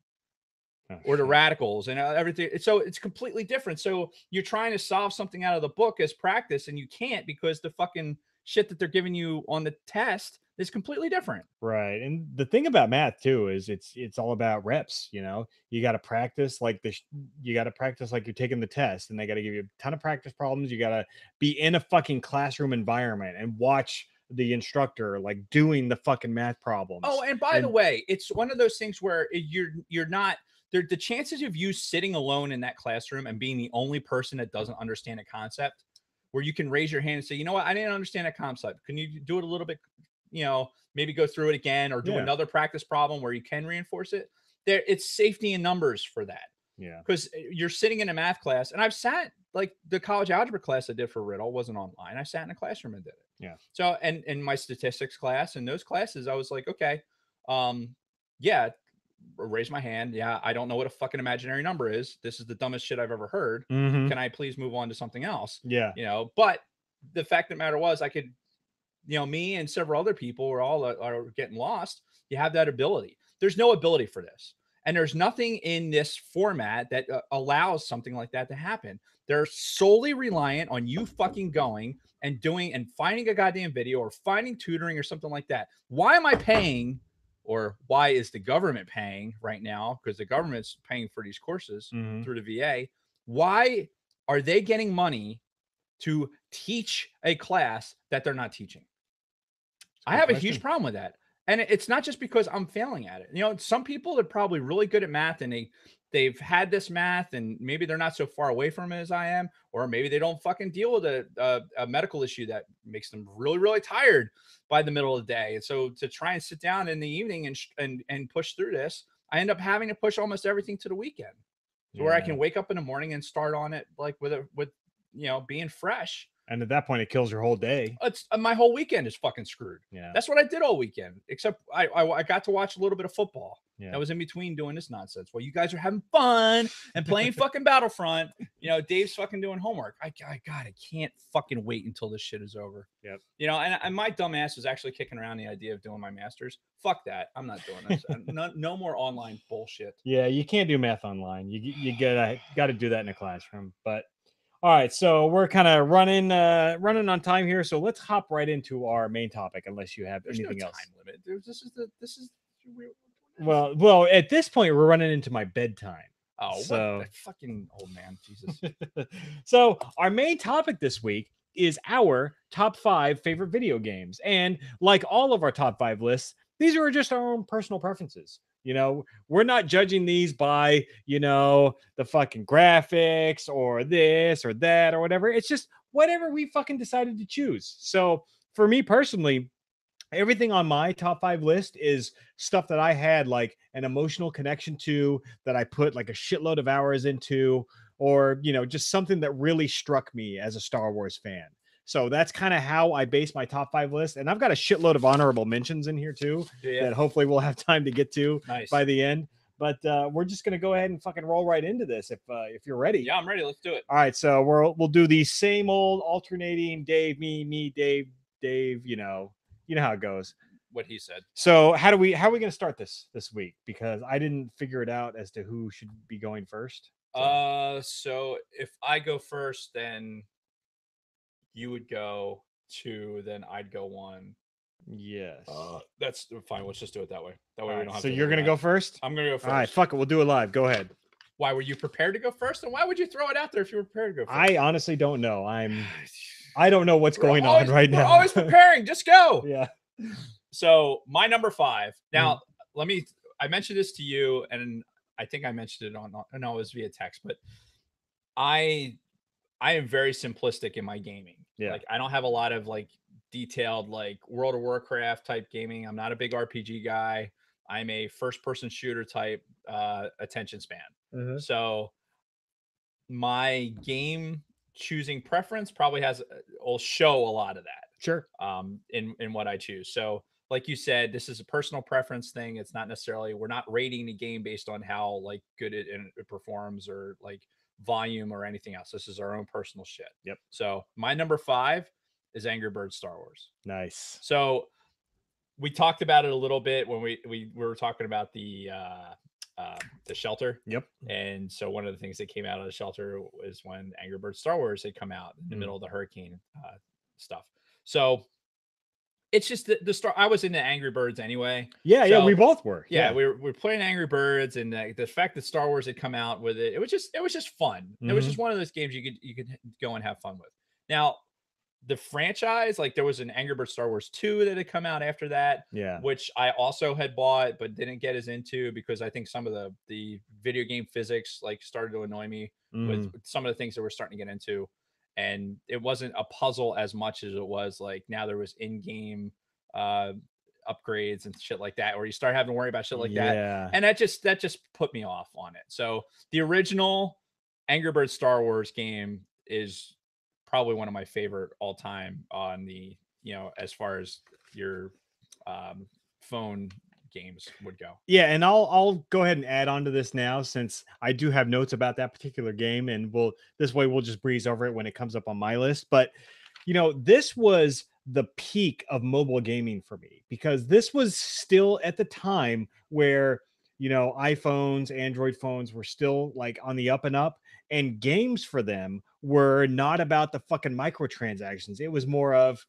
Or the radicals and everything. So it's completely different. So you're trying to solve something out of the book as practice, and you can't because the fucking shit that they're giving you on the test is completely different. Right. And the thing about math too is it's all about reps, you know. You got to practice like this, you got to practice like you're taking the test, and they got to give you a ton of practice problems. You got to be in a fucking classroom environment and watch the instructor like doing the fucking math problems. Oh, and by the way, it's one of those things where you're not there. The chances of you sitting alone in that classroom and being the only person that doesn't understand a concept, where you can raise your hand and say, you know what, I didn't understand that concept. Can you do it a little bit, you know, maybe go through it again or do another practice problem where you can reinforce it? There, it's safety in numbers for that. Yeah. Because you're sitting in a math class, and I've sat like the college algebra class I did for Riddle wasn't online. I sat in a classroom and did it. Yeah. So, and in my statistics class and those classes, I was like, okay, yeah, raise my hand. Yeah, I don't know what a fucking imaginary number is. This is the dumbest shit I've ever heard. Mhm. Can I please move on to something else? Yeah. You know, but the fact of the matter was, I could, you know, me and several other people were all are getting lost. You have that ability. There's no ability for this. And there's nothing in this format that allows something like that to happen. They're solely reliant on you fucking going and doing and finding a goddamn video or finding tutoring or something like that. Why am I paying, or why is the government paying right now? Because the government's paying for these courses through the VA. Why are they getting money to teach a class that they're not teaching? I have a huge problem with that. And it's not just because I'm failing at it. You know, some people are probably really good at math and they've had this math and maybe they're not so far away from it as I am, or maybe they don't fucking deal with a medical issue that makes them really, really tired by the middle of the day. And so to try and sit down in the evening and push through this, I end up having to push almost everything to the weekend. So where I can wake up in the morning and start on it like with you know, being fresh. And at that point, it kills your whole day. It's my whole weekend is fucking screwed. Yeah. That's what I did all weekend, except I got to watch a little bit of football. Yeah. That was in between doing this nonsense. While you guys are having fun and playing fucking Battlefront, you know, Dave's fucking doing homework. I can't fucking wait until this shit is over. Yep. You know, and my dumb ass was actually kicking around the idea of doing my master's. Fuck that. I'm not doing this. No more online bullshit. Yeah, you can't do math online. You gotta do that in a classroom. But all right, so we're kind of running on time here, so let's hop right into our main topic. Unless you have anything else. Time limit. This is. Well, at this point, we're running into my bedtime. Oh, so what the fucking old man, Jesus. So our main topic this week is our top 5 favorite video games, and like all of our top 5 lists, these are just our own personal preferences. You know, we're not judging these by, you know, the fucking graphics or this or that or whatever. It's just whatever we fucking decided to choose. So for me personally, everything on my top 5 list is stuff that I had like an emotional connection to, that I put like a shitload of hours into, or, you know, just something that really struck me as a Star Wars fan. So that's kind of how I base my top 5 list. And I've got a shitload of honorable mentions in here too, that hopefully we'll have time to get to by the end. But we're just going to go ahead and fucking roll right into this if you're ready. Yeah, I'm ready. Let's do it. All right. So we'll do the same old alternating Dave, me, Dave, you know how it goes. What he said. So how are we going to start this week? Because I didn't figure it out as to who should be going first. So if I go first, then you would go 2, then I'd go 1. Yes. That's fine. Let's just do it that way. That way we don't have so to. You're going to go first? I'm going to go first. All right, fuck it. We'll do it live. Go ahead. Why were you prepared to go first? And why would you throw it out there if you were prepared to go first? I honestly don't know. I don't know what's going on right now. We're always preparing. Just go. Yeah. So my number 5. Now, I mentioned this to you, and I think I mentioned it it was via text, but I am very simplistic in my gaming. Yeah. Like I don't have a lot of like detailed like World of Warcraft type gaming. I'm not a big RPG guy. I'm a first person shooter type attention span. So my game choosing preference probably will show a lot of that. Sure. In what I choose. So like you said, this is a personal preference thing. It's not necessarily, we're not rating the game based on how like good it performs or like volume or anything else. This is our own personal shit. Yep. So my number 5 is Angry Birds Star Wars. Nice. So we talked about it a little bit when we were talking about the shelter. Yep. And so one of the things that came out of the shelter was when Angry Birds Star Wars had come out in the middle of the hurricane stuff. So it's just the Star. I was into Angry Birds anyway. Yeah, so, we both were. Yeah, we were playing Angry Birds, and the fact that Star Wars had come out with it, it was just fun. It was just one of those games you could go and have fun with. Now, the franchise, like there was an Angry Birds Star Wars 2 that had come out after that, which I also had bought but didn't get as into because I think some of the video game physics like started to annoy me with some of the things that we're starting to get into, and it wasn't a puzzle as much as it was like now there was in-game upgrades and shit like that, where you start having to worry about shit like that, and that just put me off on it. So the original Angry Birds Star Wars game is probably one of my favorite all time on the, as far as your phone games would go. Yeah, and I'll go ahead and add on to this now, since I do have notes about that particular game, and this way we'll just breeze over it when it comes up on my list. But this was the peak of mobile gaming for me, because this was still at the time where iPhones, Android phones were still like on the up and up, and games for them were not about the fucking microtransactions. It was more of,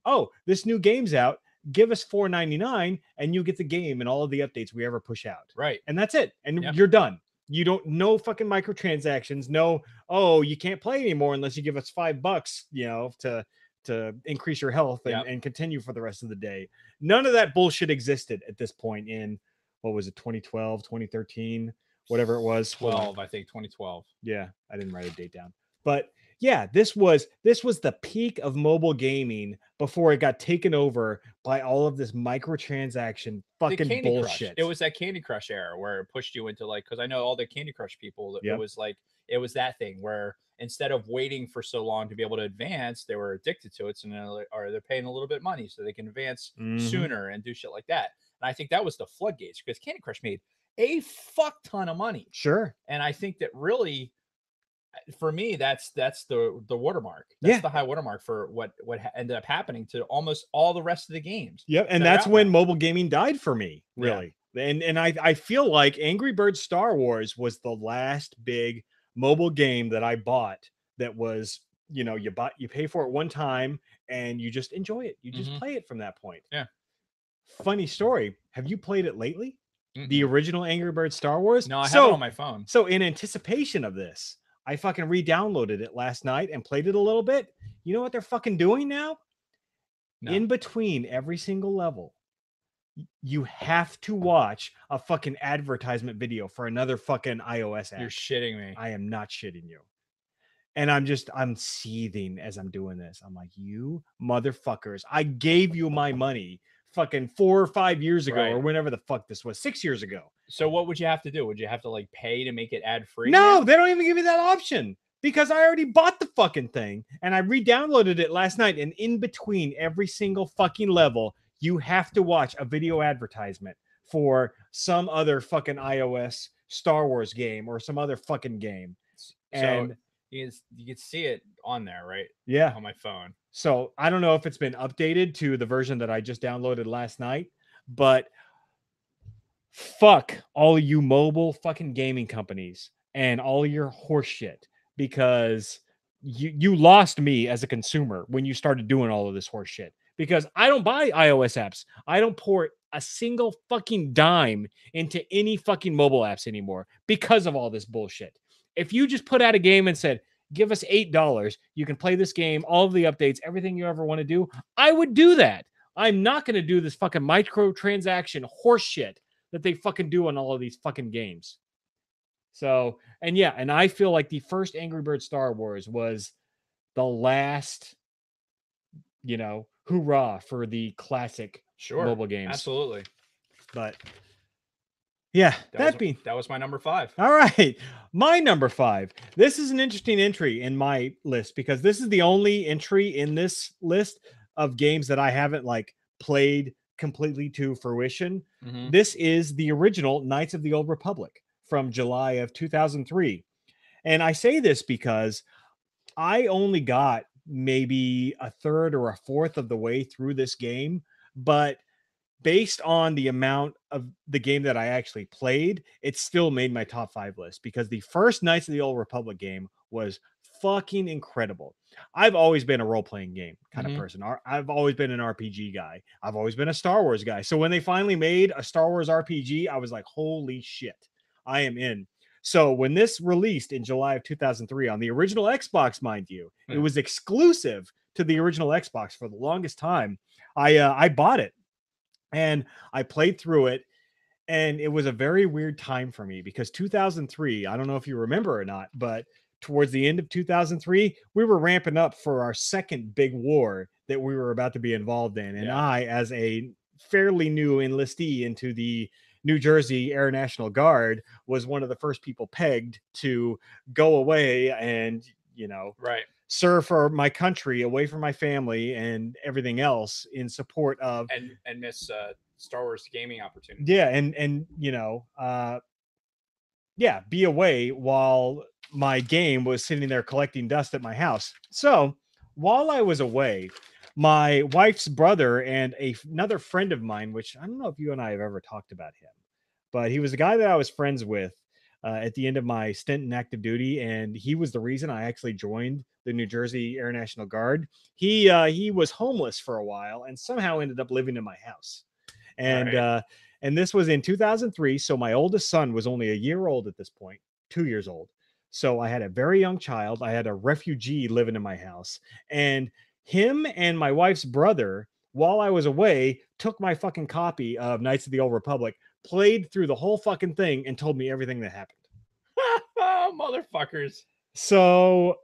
oh, this new game's out, give us $4.99 and you get the game and all of the updates we ever push out. Right. And that's it. And you're done. You don't know fucking microtransactions. No, oh, you can't play anymore unless you give us $5, to increase your health and continue for the rest of the day. None of that bullshit existed at this point in, what was it, 2012, 2013, whatever it was. 12, I think 2012. Yeah, I didn't write a date down. But yeah, this was the peak of mobile gaming before it got taken over by all of this microtransaction fucking bullshit. Crush. It was that Candy Crush era where it pushed you into like, because I know all the Candy Crush people, it was like, it was that thing where instead of waiting for so long to be able to advance, they were addicted to it. So now they're paying a little bit of money so they can advance sooner and do shit like that. And I think that was the floodgates, because Candy Crush made a fuck ton of money. Sure. And I think that really, for me, that's the watermark. That's the high watermark for what ended up happening to almost all the rest of the games. Yep. And that's when mobile gaming died for me, really. And I feel like Angry Birds Star Wars was the last big mobile game that I bought that was, you pay for it one time and you just enjoy it. You just play it from that point. Yeah. Funny story. Have you played it lately? The original Angry Birds Star Wars? No, I have it on my phone. So in anticipation of this, I fucking re-downloaded it last night and played it a little bit. You know what they're fucking doing now? No. In between every single level, you have to watch a fucking advertisement video for another fucking iOS app. You're shitting me. I am not shitting you. And I'm seething as I'm doing this. I'm like, you motherfuckers, I gave you my money fucking 4 or 5 years ago, or whenever the fuck this was, 6 years ago. So what would you have to do? Would you have to like pay to make it ad free? No, they don't even give you that option, because I already bought the fucking thing and I re-downloaded it last night. And in between every single fucking level, you have to watch a video advertisement for some other fucking iOS Star Wars game or some other fucking game. And so you can see it on there, right? Yeah. On my phone. So I don't know if it's been updated to the version that I just downloaded last night, but fuck all you mobile fucking gaming companies and all your horse shit, because you lost me as a consumer when you started doing all of this horse shit, because I don't buy iOS apps. I don't pour a single fucking dime into any fucking mobile apps anymore because of all this bullshit. If you just put out a game and said, give us $8, you can play this game, all of the updates, everything you ever want to do, I would do that. I'm not going to do this fucking microtransaction horse shit that they fucking do on all of these fucking games. So, and I feel like the first Angry Birds Star Wars was the last, hoorah for the classic mobile games. Absolutely. But yeah, that was my number 5. All right. My number 5. This is an interesting entry in my list, because this is the only entry in this list of games that I haven't like played completely to fruition. Mhm. This is the original Knights of the Old Republic from July of 2003. And I say this because I only got maybe a third or a fourth of the way through this game, but based on the amount of the game that I actually played, it still made my top 5 list because the first Knights of the Old Republic game was fucking incredible. I've always been a role-playing game kind of Mhm. person. I've always been an RPG guy. I've always been a Star Wars guy. So when they finally made a Star Wars RPG, I was like, holy shit, I am in. So when this released in July of 2003 on the original Xbox, mind you, it Yeah. was exclusive to the original Xbox for the longest time. I bought it and I played through it, and it was a very weird time for me because 2003, I don't know if you remember or not, but towards the end of 2003, we were ramping up for our second big war that we were about to be involved in. And Yeah. I, as a fairly new enlistee into the New Jersey Air National Guard, was one of the first people pegged to go away and, you know, Right. serve for my country away from my family and everything else in support of And miss Star Wars gaming opportunity. yeah and you know yeah, be away while my game was sitting there collecting dust at my house. So while I was away, my wife's brother and another friend of mine, which I don't know if you and I have ever talked about him, but he was a guy that I was friends with at the end of my stint in active duty, and he was the reason I actually joined the New Jersey Air National Guard. He was homeless for a while and somehow ended up living in my house. And Right. and this was in 2003. So my oldest son was only a year old at this point, 2 years old. So I had a very young child. I had a refugee living in my house, and him and my wife's brother, while I was away, took my fucking copy of Knights of the Old Republic, played through the whole fucking thing, and told me everything that happened. Oh, motherfuckers. So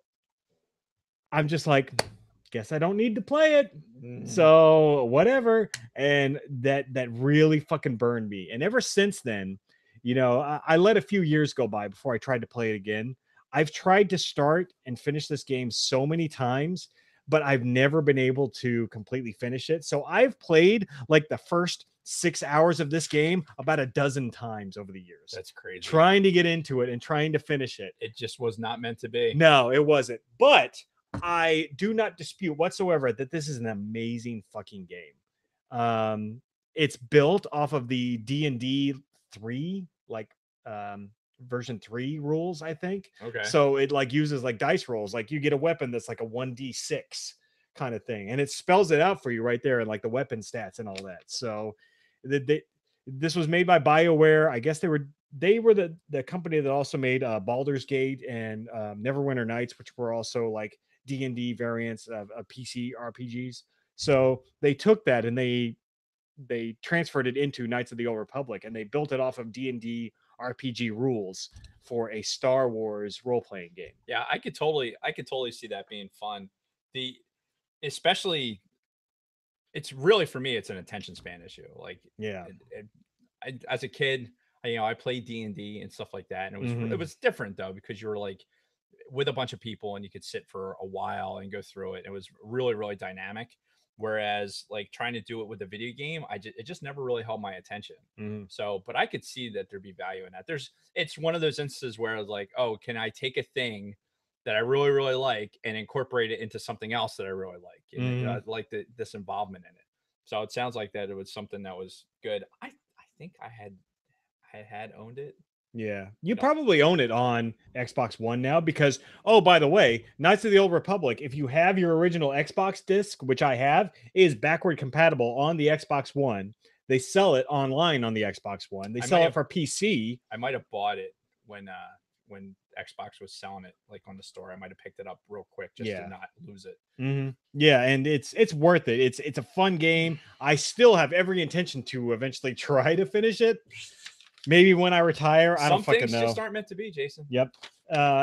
I'm just like, guess I don't need to play it. Mm. So whatever. And that really fucking burned me. And ever since then, you know, I let a few years go by before I tried to play it again. I've tried to start and finish this game so many times, but I've never been able to completely finish it. So I've played like the first 6 hours of this game about a dozen times over the years, That's crazy. trying to get into it and trying to finish it. It just was not meant to be. No, it wasn't. But I do not dispute whatsoever that this is an amazing fucking game. It's built off of the D&D 3, like version 3 rules, I think. Okay. So it like uses like dice rolls. Like you get a weapon that's like a 1d6 kind of thing, and it spells it out for you right there, and like the weapon stats and all that. So this was made by BioWare. I guess they were the company that also made Baldur's Gate and Neverwinter Nights, which were also like D&D variants of PC RPGs. So they took that and they transferred it into Knights of the Old Republic, and they built it off of D&D RPG rules for a Star Wars role-playing game. Yeah, I could totally see that being fun. Especially, it's really, for me, it's an attention span issue. Like, Yeah. As a kid, I played D&D and stuff like that, and it Mhm. was different though, because you were like with a bunch of people and you could sit for a while and go through it. It was really, really dynamic. Whereas like trying to do it with a video game, it just never really held my attention. Mhm. So, but I could see that there'd be value in that. It's one of those instances where I was like, oh, can I take a thing that I really, really like and incorporate it into something else that I really like? And I like this involvement in it. So it sounds like that it was something that was good. I think I had owned it. Yeah, you probably own it on Xbox One now because, oh, by the way, Knights of the Old Republic, if you have your original Xbox disc, which I have, is backward compatible on the Xbox One. They sell it online on the Xbox One. They sell it for PC. I might have bought it when Xbox was selling it, like on the store. I might have picked it up real quick just to not lose it. Yeah, and it's worth it. It's a fun game. I still have every intention to eventually try to finish it. Maybe when I retire, I don't fucking know. Some things just aren't meant to be, Jason. Yep.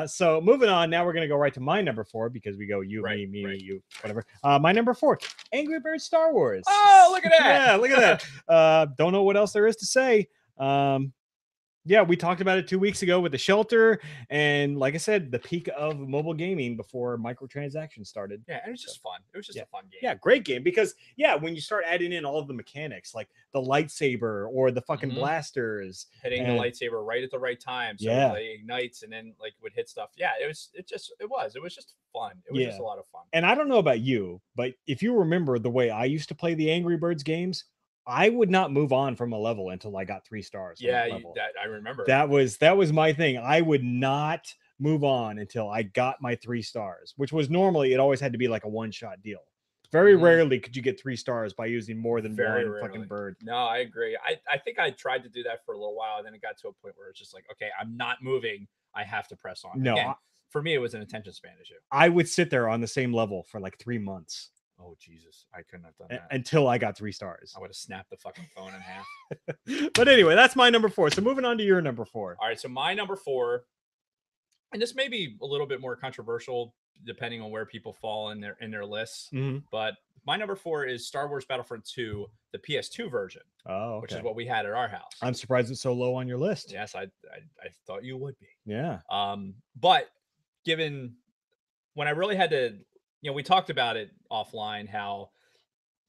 So moving on, now we're gonna go right to my number 4 because we go you, me, you, whatever. My number 4, Angry Birds Star Wars. Oh, look at that! Yeah, look at that. Don't know what else there is to say. Yeah, we talked about it 2 weeks ago with the shelter, and like I said, the peak of mobile gaming before microtransactions started. Yeah, and it was just fun. It was just Yeah. a fun game. Yeah, great game because when you start adding in all of the mechanics like the lightsaber or the fucking blasters, hitting the and lightsaber right at the right time, so Yeah. it ignites and then like would hit stuff. Yeah, it was just fun. It was just Yeah. a lot of fun. And I don't know about you, but if you remember the way I used to play the Angry Birds games, I would not move on from a level until I got 3 stars. On Yeah, that level. that I remember. That was my thing. I would not move on until I got my 3 stars, which was normally it always had to be like a one-shot deal. Very rarely could you get 3 stars by using more than Very one rarely. fucking bird. No, I agree. I think I tried to do that for a little while, and then it got to a point where it's just like, okay, I'm not moving. I have to press on. No, Again, for me, it was an attention span issue. I would sit there on the same level for like 3 months Oh Jesus, I couldn't have done that. until I got 3 stars. I would have snapped the fucking phone in half. But anyway, that's my number 4. So moving on to your number 4. All right, so my number 4, and this may be a little bit more controversial depending on where people fall in their lists, but my number 4 is Star Wars Battlefront 2, the PS2 version. Oh, okay. Which is what we had at our house. I'm surprised it's so low on your list. Yes, I thought you would be. Yeah. But given when I really had to, we talked about it offline, how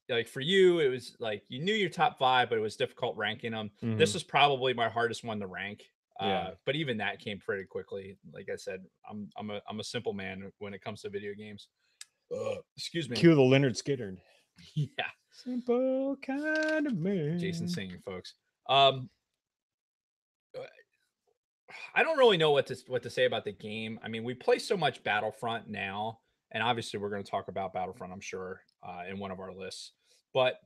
like for you, it was like you knew your top 5, but it was difficult ranking them. This is probably my hardest one to rank. But even that came pretty quickly. Like I said, I'm a simple man when it comes to video games. Excuse me. Cue the Leonard Skinner. Yeah. Simple kind of man. Jason singing, folks. I don't really know what to say about the game. I mean, we play so much Battlefront now, and obviously we're going to talk about Battlefront, I'm sure, in one of our lists. But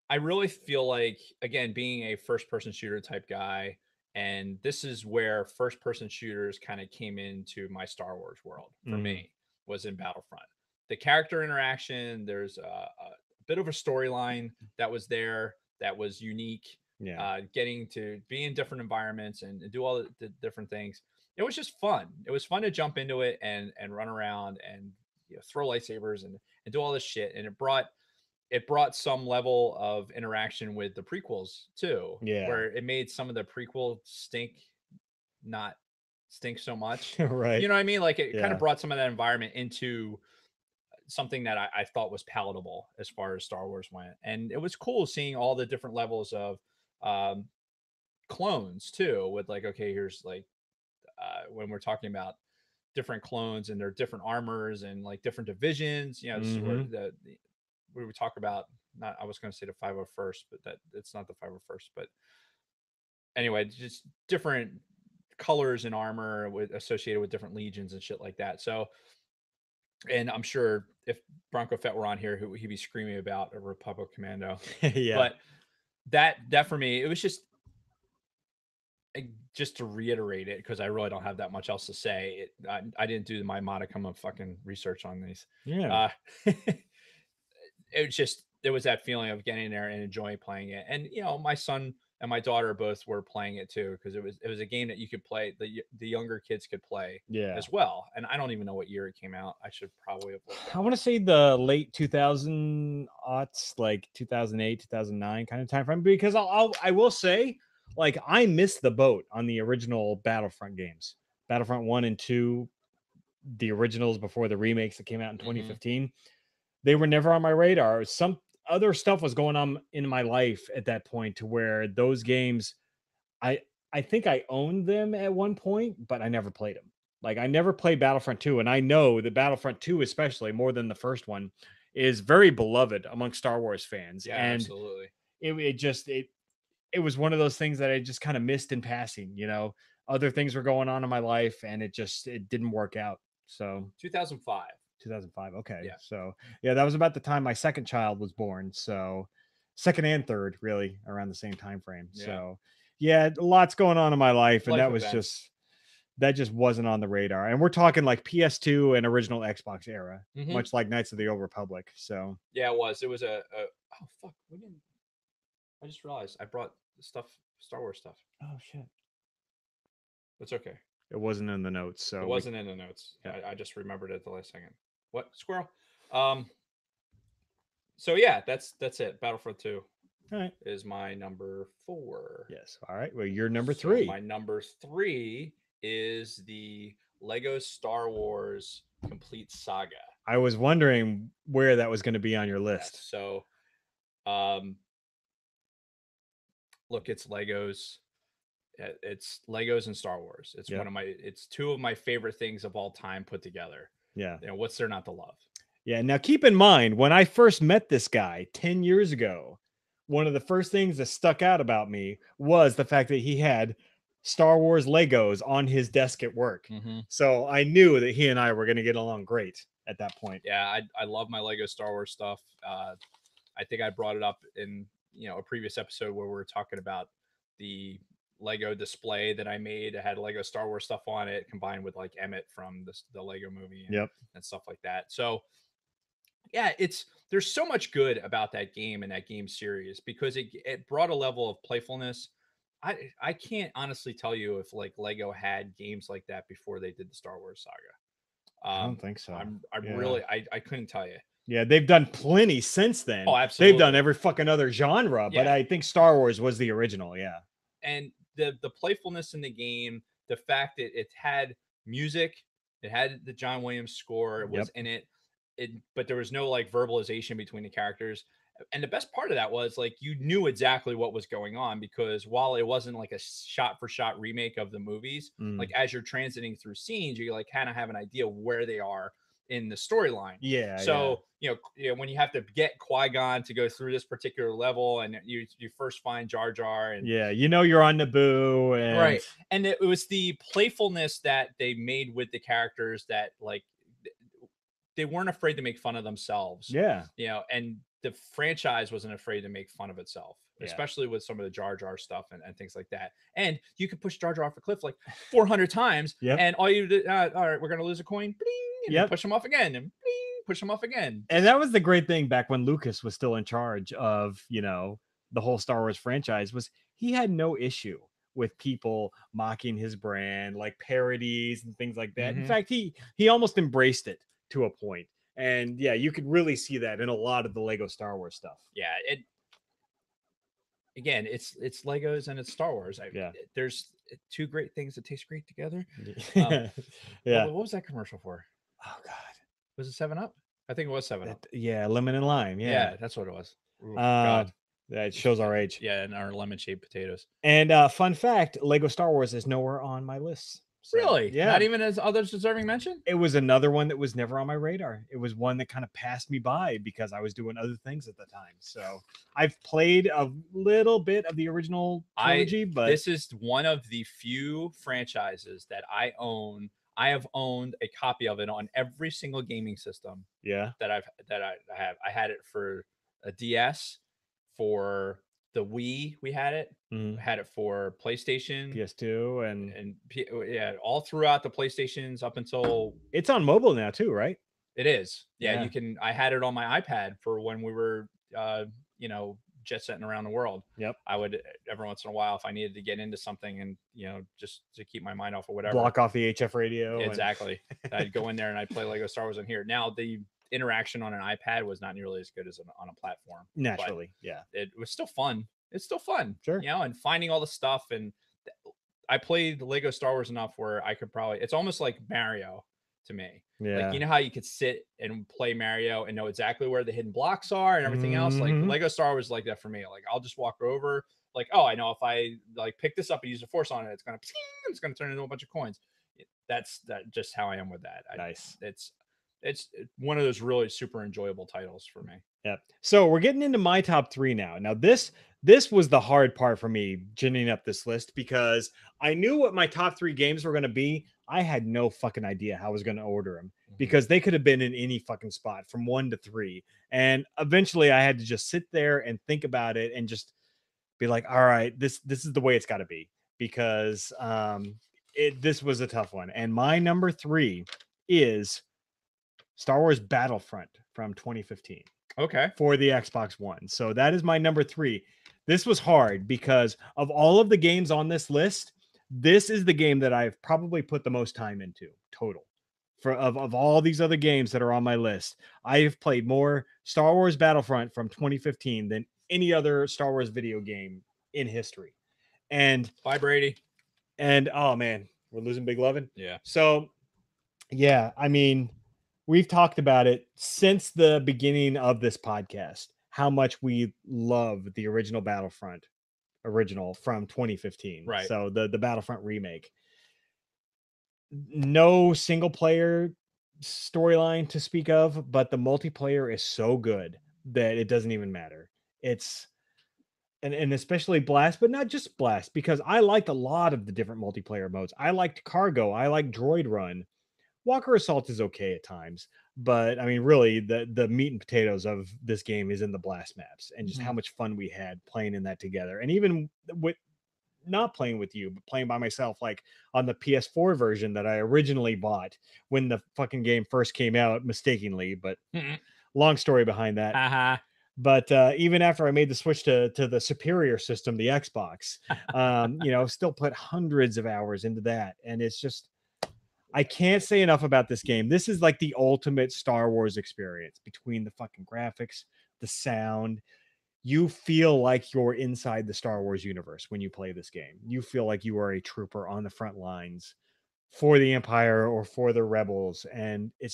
I really feel like, again, being a first-person shooter type guy, and this is where first-person shooters kind of came into my Star Wars world for me, was in Battlefront. The character interaction, there's a bit of a storyline that was there that was unique. Yeah. Getting to be in different environments and do all the different things. It was just fun. It was fun to jump into it and run around and throw lightsabers and do all this shit. And it brought some level of interaction with the prequels too. Yeah. Where it made some of the prequel not stink so much. Right. You know what I mean? Like it kind of brought some of that environment into something that I thought was palatable as far as Star Wars went. And it was cool seeing all the different levels of clones too, with like, okay, here's like when we're talking about different clones and their different armors and like different divisions, this is where we would talk about, not, I was going to say the 501st, but that it's not the 501st, but anyway, just different colors and armor associated with different legions and shit like that. So, and I'm sure if Bronco Fett were on here, he'd be screaming about a Republic Commando. Yeah. But that for me, it was just to reiterate it, because I really don't have that much else to say. I didn't do my modicum of fucking research on these. Yeah. It was that feeling of getting there and enjoying playing it. And my son and my daughter both were playing it too, because it was a game that you could play, the younger kids could play as well. And I don't even know what year it came out. I should probably have looked. I want to say the late 2000 aughts, like 2008, 2009 kind of time frame, because I will say, like, I missed the boat on the original Battlefront games. Battlefront 1 and 2, the originals before the remakes that came out in 2015. They were never on my radar. Some other stuff was going on in my life at that point to where those games, I think I owned them at one point, but I never played them. Like, I never played Battlefront 2, and I know that Battlefront 2, especially more than the first one, is very beloved among Star Wars fans. Yeah, and absolutely. It was one of those things that I just kind of missed in passing. Other things were going on in my life, and it didn't work out. So 2005. 2005. Okay. Yeah. So that was about the time my second child was born. So second and third, really around the same time frame. Yeah. So lots going on in my life, and that was events. that just wasn't on the radar. And we're talking like PS2 and original Xbox era, much like Knights of the Old Republic. So yeah, it was oh fuck, I just realized I brought Star Wars stuff. Oh shit. That's okay. It wasn't in the notes. So it wasn't in the notes. Yeah. I just remembered it at the last second. What, squirrel? So yeah, that's it. Battlefront 2. All right. is my number 4. Yes. All right. Well, you're number So 3. my number 3 is the Lego Star Wars Complete Saga. I was wondering where that was going to be on your Yes. list. So, look, it's Legos. It's Legos and Star Wars. It's Yep. it's two of my favorite things of all time put together. Yeah. You know, what's there not to love? Yeah. Now, keep in mind, when I first met this guy 10 years ago, one of the first things that stuck out about me was the fact that he had Star Wars Legos on his desk at work. Mm-hmm. So I knew that he and I were going to get along great at that point. Yeah, I love my Lego Star Wars stuff. I think I brought it up in a previous episode where we were talking about the Lego display that I made. It had Lego Star Wars stuff on it, combined with like Emmett from the Lego movie and stuff like that. So yeah, there's so much good about that game and that game series because it brought a level of playfulness. I can't honestly tell you if like Lego had games like that before they did the Star Wars saga. I don't think so. I couldn't tell you. Yeah, they've done plenty since then. Oh, absolutely. They've done every fucking other genre, but Yeah. I think Star Wars was the original. Yeah. And the playfulness in the game, the fact that it had music, it had the John Williams score, it was in it, but there was no like verbalization between the characters. And the best part of that was like you knew exactly what was going on because while it wasn't like a shot for shot remake of the movies, like as you're transiting through scenes, you like kind of have an idea of where they are in the storyline. Yeah. So you know when you have to get Qui-Gon to go through this particular level, and you first find Jar Jar, and you're on Naboo, and right, and it was the playfulness that they made with the characters that like they weren't afraid to make fun of themselves. Yeah. And the franchise wasn't afraid to make fun of itself, especially with some of the Jar Jar stuff and things like that. And you could push Jar Jar off a cliff like 400 times, and all you do, all right, we're gonna lose a coin, bling, and push them off again, and bling, push them off again. And that was the great thing back when Lucas was still in charge of the whole Star Wars franchise, was he had no issue with people mocking his brand, like parodies and things like that. In fact, he almost embraced it to a point. And yeah, you could really see that in a lot of the Lego Star Wars stuff. Yeah, it's Legos and it's Star Wars. There's two great things that taste great together. What was that commercial for? Oh God, was it 7-Up? I think it was 7-Up. Yeah, lemon and lime. Yeah, that's what it was. Ooh, God. That shows our age. Yeah, and our lemon shaped potatoes. And fun fact, Lego Star Wars is nowhere on my list. So, really? Yeah. Not even as others deserving mention? It was another one that was never on my radar. It was one that kind of passed me by because I was doing other things at the time. So I've played a little bit of the original trilogy, but this is one of the few franchises that I own. I have owned a copy of it on every single gaming system. Yeah. That I have. I had it for a DS, for the Wii, we had it. Had it for PlayStation, PS2, and all throughout the PlayStations up until it's on mobile now too, right? It is. Yeah, you can. I had it on my iPad for when we were, jet setting around the world. Yep. I would every once in a while if I needed to get into something and just to keep my mind off of whatever. Block off the HF radio. Exactly. I'd go in there and I'd play Lego Star Wars on here. Now the interaction on an iPad was not nearly as good as on a platform. Naturally, yeah. It was still fun. It's still fun. Sure. And finding all the stuff, and I played Lego Star Wars enough where I could it's almost like Mario to me. Yeah. Like how you could sit and play Mario and know exactly where the hidden blocks are and everything else. Like Lego Star Wars like that for me. Like I'll just walk over, like, oh, I know if I like pick this up and use the force on it, it's gonna turn into a bunch of coins. That's just how I am with that. Nice. It's one of those really super enjoyable titles for me. Yeah. So we're getting into my top 3 now. Now this was the hard part for me ginning up this list because I knew what my top 3 games were going to be. I had no fucking idea how I was going to order them because they could have been in any fucking spot from 1 to 3. And eventually I had to just sit there and think about it and just be like, all right, this is the way it's got to be, because this was a tough one. And my number 3 is Star Wars Battlefront from 2015. Okay. For the Xbox One. So that is my number 3. This was hard because of all of the games on this list, this is the game that I've probably put the most time into total. Of all these other games that are on my list, I've played more Star Wars Battlefront from 2015 than any other Star Wars video game in history. And Bye, Brady. and oh man, we're losing Big Lovin'. Yeah. So yeah, I mean, we've talked about it since the beginning of this podcast, how much we love the original Battlefront original from 2015. Right. So the Battlefront remake. No single player storyline to speak of, but the multiplayer is so good that it doesn't even matter. It's and especially Blast, but not just Blast, because I liked a lot of the different multiplayer modes. I liked Cargo, I like Droid Run. Walker Assault is okay at times, but I mean, really, the meat and potatoes of this game is in the Blast maps and just how much fun we had playing in that together. And even with not playing with you, but playing by myself, like on the PS4 version that I originally bought when the fucking game first came out, mistakenly. But long story behind that. Uh-huh. But even after I made the switch to the superior system, the Xbox, still put hundreds of hours into that, and it's just. I can't say enough about this game. This is like the ultimate Star Wars experience between the fucking graphics, the sound. You feel like you're inside the Star Wars universe when you play this game. You feel like you are a trooper on the front lines for the Empire or for the Rebels. And it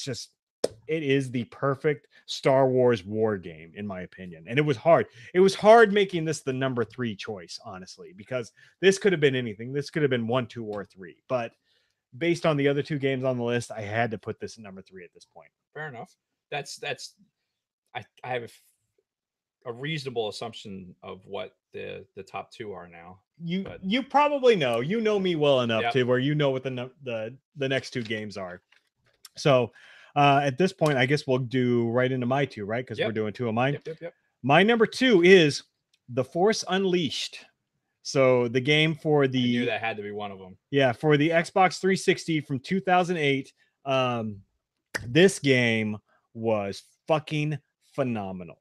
is the perfect Star Wars war game, in my opinion. And it was hard. It was hard making this the number 3 choice, honestly, because this could have been anything. This could have been 1, 2, or 3. But based on the other 2 games on the list, I had to put this at number 3 at this point. Fair enough. I have a reasonable assumption of what the top 2 are now. You probably know. You know me well enough to where you know what the next 2 games are. So at this point, I guess we'll do right into my 2, right? Because we're doing 2 of mine. Yep. My number 2 is The Force Unleashed. So the game for the... I knew that had to be one of them. Yeah, for the Xbox 360 from 2008. This game was fucking phenomenal.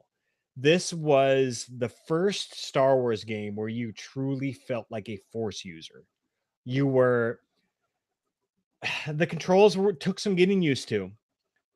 This was the first Star Wars game where you truly felt like a Force user. You were... The controls took some getting used to,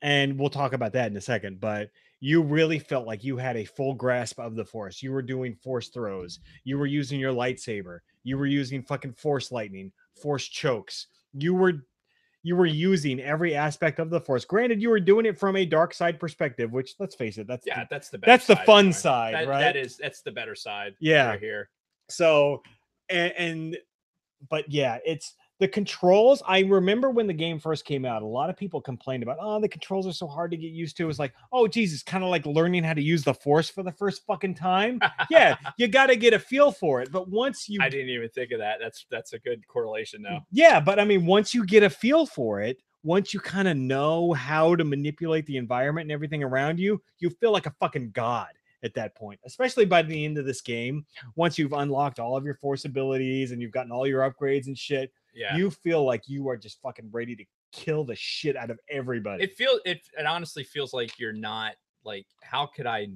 and we'll talk about that in a second, but you really felt like you had a full grasp of the Force. You were doing Force throws. You were using your lightsaber. You were using fucking Force lightning, Force chokes. You were using every aspect of the Force. Granted, you were doing it from a dark side perspective, which, let's face it, that's the better the side, fun right? side, right? That's the better side. Yeah. Right here. So, but yeah, it's the controls. I remember when the game first came out, a lot of people complained about, oh, the controls are so hard to get used to. It was like, oh, Jesus, kind of like learning how to use the Force for the first fucking time. Yeah, you got to get a feel for it. But once you... I didn't even think of that. That's a good correlation now. Yeah, but I mean, once you get a feel for it, once you kind of know how to manipulate the environment and everything around you, you feel like a fucking god at that point, especially by the end of this game. Once you've unlocked all of your Force abilities and you've gotten all your upgrades and shit, you feel like you are just fucking ready to kill the shit out of everybody. It honestly feels like you're not like, how could I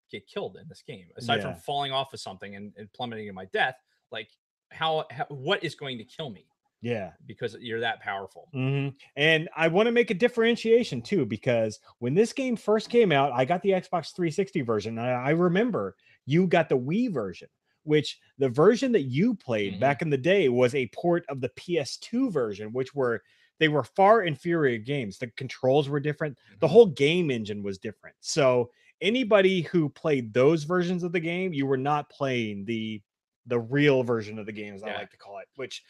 get killed in this game aside from falling off of something and plummeting to my death? Like, how what is going to kill me? Yeah, because you're that powerful. And I want to make a differentiation too, because when this game first came out, I got the Xbox 360 version. I remember you got the Wii version, which the version that you played back in the day was a port of the PS2 version, which they were far inferior games. The controls were different. The whole game engine was different. So anybody who played those versions of the game, you were not playing the real version of the game, as I like to call it, which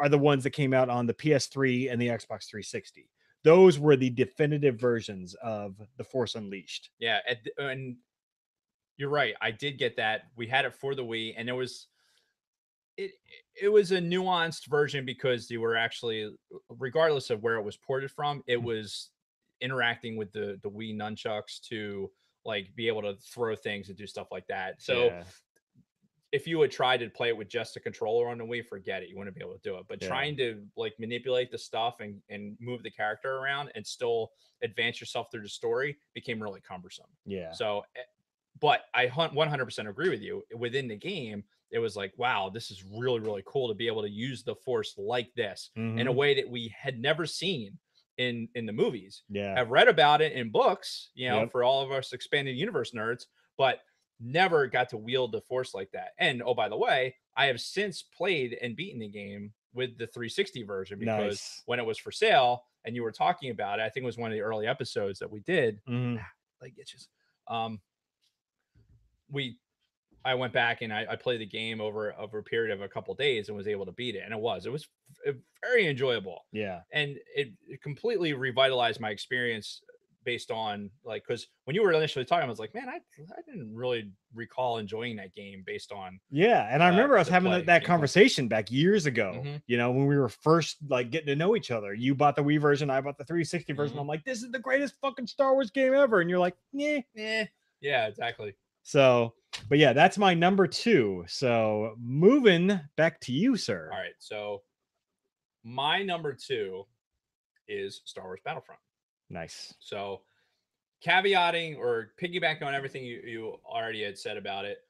are the ones that came out on the PS3 and the Xbox 360. Those were the definitive versions of The Force Unleashed. Yeah, and you're right. I did get that. We had it for the Wii, and it was a nuanced version because you were actually, regardless of where it was ported from, it was interacting with the Wii nunchucks to like be able to throw things and do stuff like that. So if you had tried to play it with just a controller on the Wii, forget it. You wouldn't be able to do it. But trying to like manipulate the stuff and move the character around and still advance yourself through the story became really cumbersome. Yeah. So, but I 100% agree with you. Within the game, it was like, wow, this is really, really cool to be able to use the Force like this in a way that we had never seen in the movies. Yeah. I've read about it in books, for all of us expanded universe nerds, but never got to wield the Force like that. And oh, by the way, I have since played and beaten the game with the 360 version because Nice. when it was for sale and you were talking about it, I think it was one of the early episodes that we did. Mhm. Like it's just I went back and I played the game over a period of a couple days and was able to beat it. And it was very enjoyable. Yeah. And it completely revitalized my experience based on like, because when you were initially talking, I was like, man, I didn't really recall enjoying that game based on. Yeah, and I remember us the having play, that gameplay. conversation back years ago. Mhm. You know, when we were first like getting to know each other. You bought the Wii version, I bought the 360 version. Mhm. I'm like, this is the greatest fucking Star Wars game ever, and you're like, yeah. Yeah, exactly. So, but yeah, that's my number 2. So moving back to you, sir. All right, so my number 2 is Star Wars Battlefront. Nice. So caveating or piggybacking on everything you already had said about it,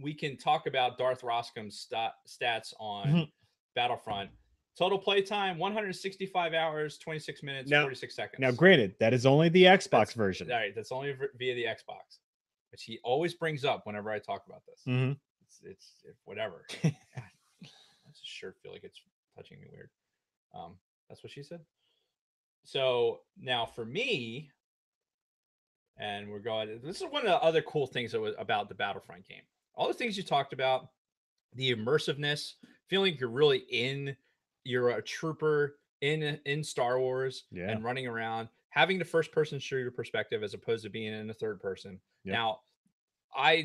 we can talk about Darth Roscom's stats on Battlefront. Total playtime 165 hours, 26 minutes, 46 seconds. Now, granted, that is only the Xbox version. All right, that's only via the Xbox, which he always brings up whenever I talk about this. It's whatever. Does this shirt feel like it's touching me weird? That's what she said. So now for me, and we're going. This is one of the other cool things that was about the Battlefront game. All the things you talked about, the immersiveness, feeling you're really you're a trooper in Star Wars and running around, having the first person shooter perspective as opposed to being in the third person. Yep. Now,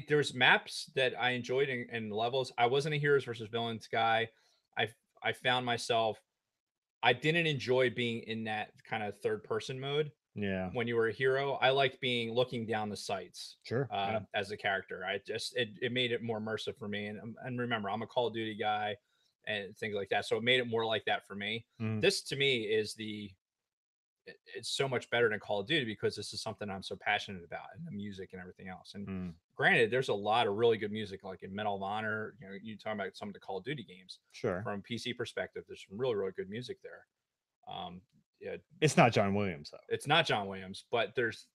there's maps that I enjoyed in levels. I wasn't a heroes versus villains guy. I found myself, I didn't enjoy being in that kind of third person mode. Yeah. When you were a hero, I liked looking down the sights. Sure. As a character, it made it more immersive for me. And remember, I'm a Call of Duty guy and things like that, so it made it more like that for me. This to me is it's so much better than Call of Duty because this is something I'm so passionate about, and the music and everything else. And granted, there's a lot of really good music, like in Medal of Honor. You know, you talking about some of the Call of Duty games. Sure. From a PC perspective, there's some really, really good music there. Yeah, it's not John Williams though. It's not John Williams, but there's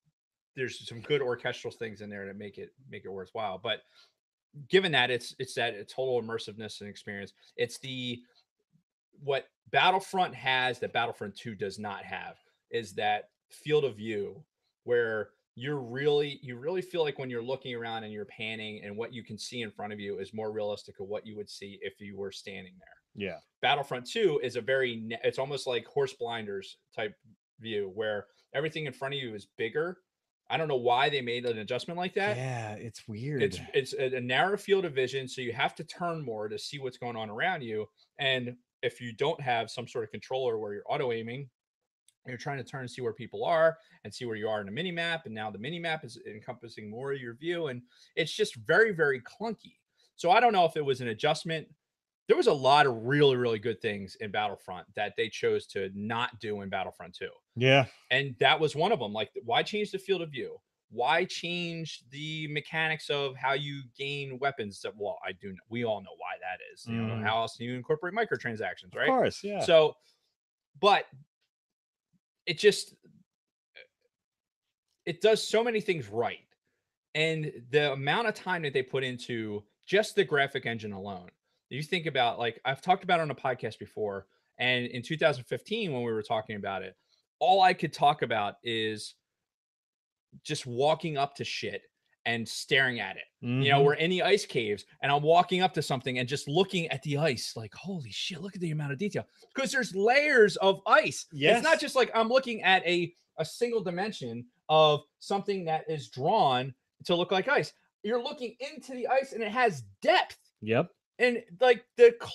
some good orchestral things in there that make it worthwhile. But given that it's that total immersiveness and experience, it's what Battlefront has that Battlefront 2 does not have is that field of view where you really feel like when you're looking around and you're panning and what you can see in front of you is more realistic of what you would see if you were standing there. Yeah. Battlefront 2 is it's almost like horse blinders type view where everything in front of you is bigger. I don't know why they made an adjustment like that. Yeah, it's weird. It's a narrow field of vision, so you have to turn more to see what's going on around you. And if you don't have some sort of controller where you're auto aiming, you're trying to turn and see where people are and see where you are in the mini map. And now the mini map is encompassing more of your view, and it's just very, very clunky. So I don't know if it was an adjustment. There was a lot of really, really good things in Battlefront that they chose to not do in Battlefront 2. Yeah. And that was one of them. Like, why change the field of view? Why change the mechanics of how you gain weapons? Well, we all know why that is. You know, how else do you incorporate microtransactions, right? Of course, yeah. So, but it does so many things right. And the amount of time that they put into just the graphic engine alone, you think about, like I've talked about on a podcast before, and in 2015 when we were talking about it, all I could talk about is just walking up to shit and staring at it. You know, we're in the ice caves and I'm walking up to something and just looking at the ice like, holy shit, look at the amount of detail. Because there's layers of ice. Yes. It's not just like I'm looking at a single dimension of something that is drawn to look like ice. You're looking into the ice and it has depth. Yep. And like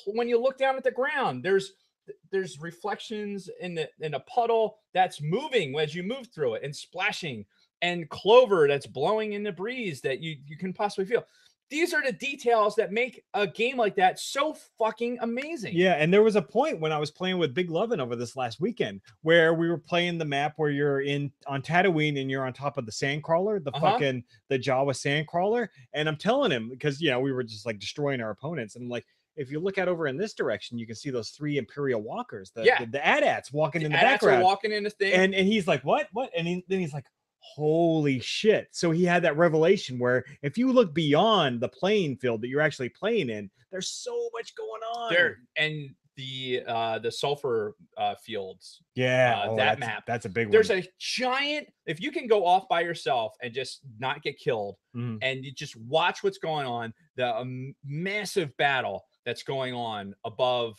when you look down at the ground, there's reflections in a puddle that's moving as you move through it and splashing, and clover that's blowing in the breeze that you can possibly feel. These are the details that make a game like that so fucking amazing. Yeah, and there was a point when I was playing with Big Lovin' over this last weekend where we were playing the map where you're on Tatooine and you're on top of the sandcrawler, the Jawa sandcrawler, and I'm telling him, because we were just like destroying our opponents, and I'm like, if you look out over in this direction, you can see those 3 Imperial walkers, the AT-ATs walking in the background, walking in the thing, and he's like, what? And then he's like, holy shit. So he had that revelation where if you look beyond the playing field that you're actually playing in, there's so much going on. There and the sulfur fields. Yeah, that map. that's a big There's one. a giant. If you can go off by yourself and just not get killed, Mhm. and you just watch what's going on, the massive battle that's going on above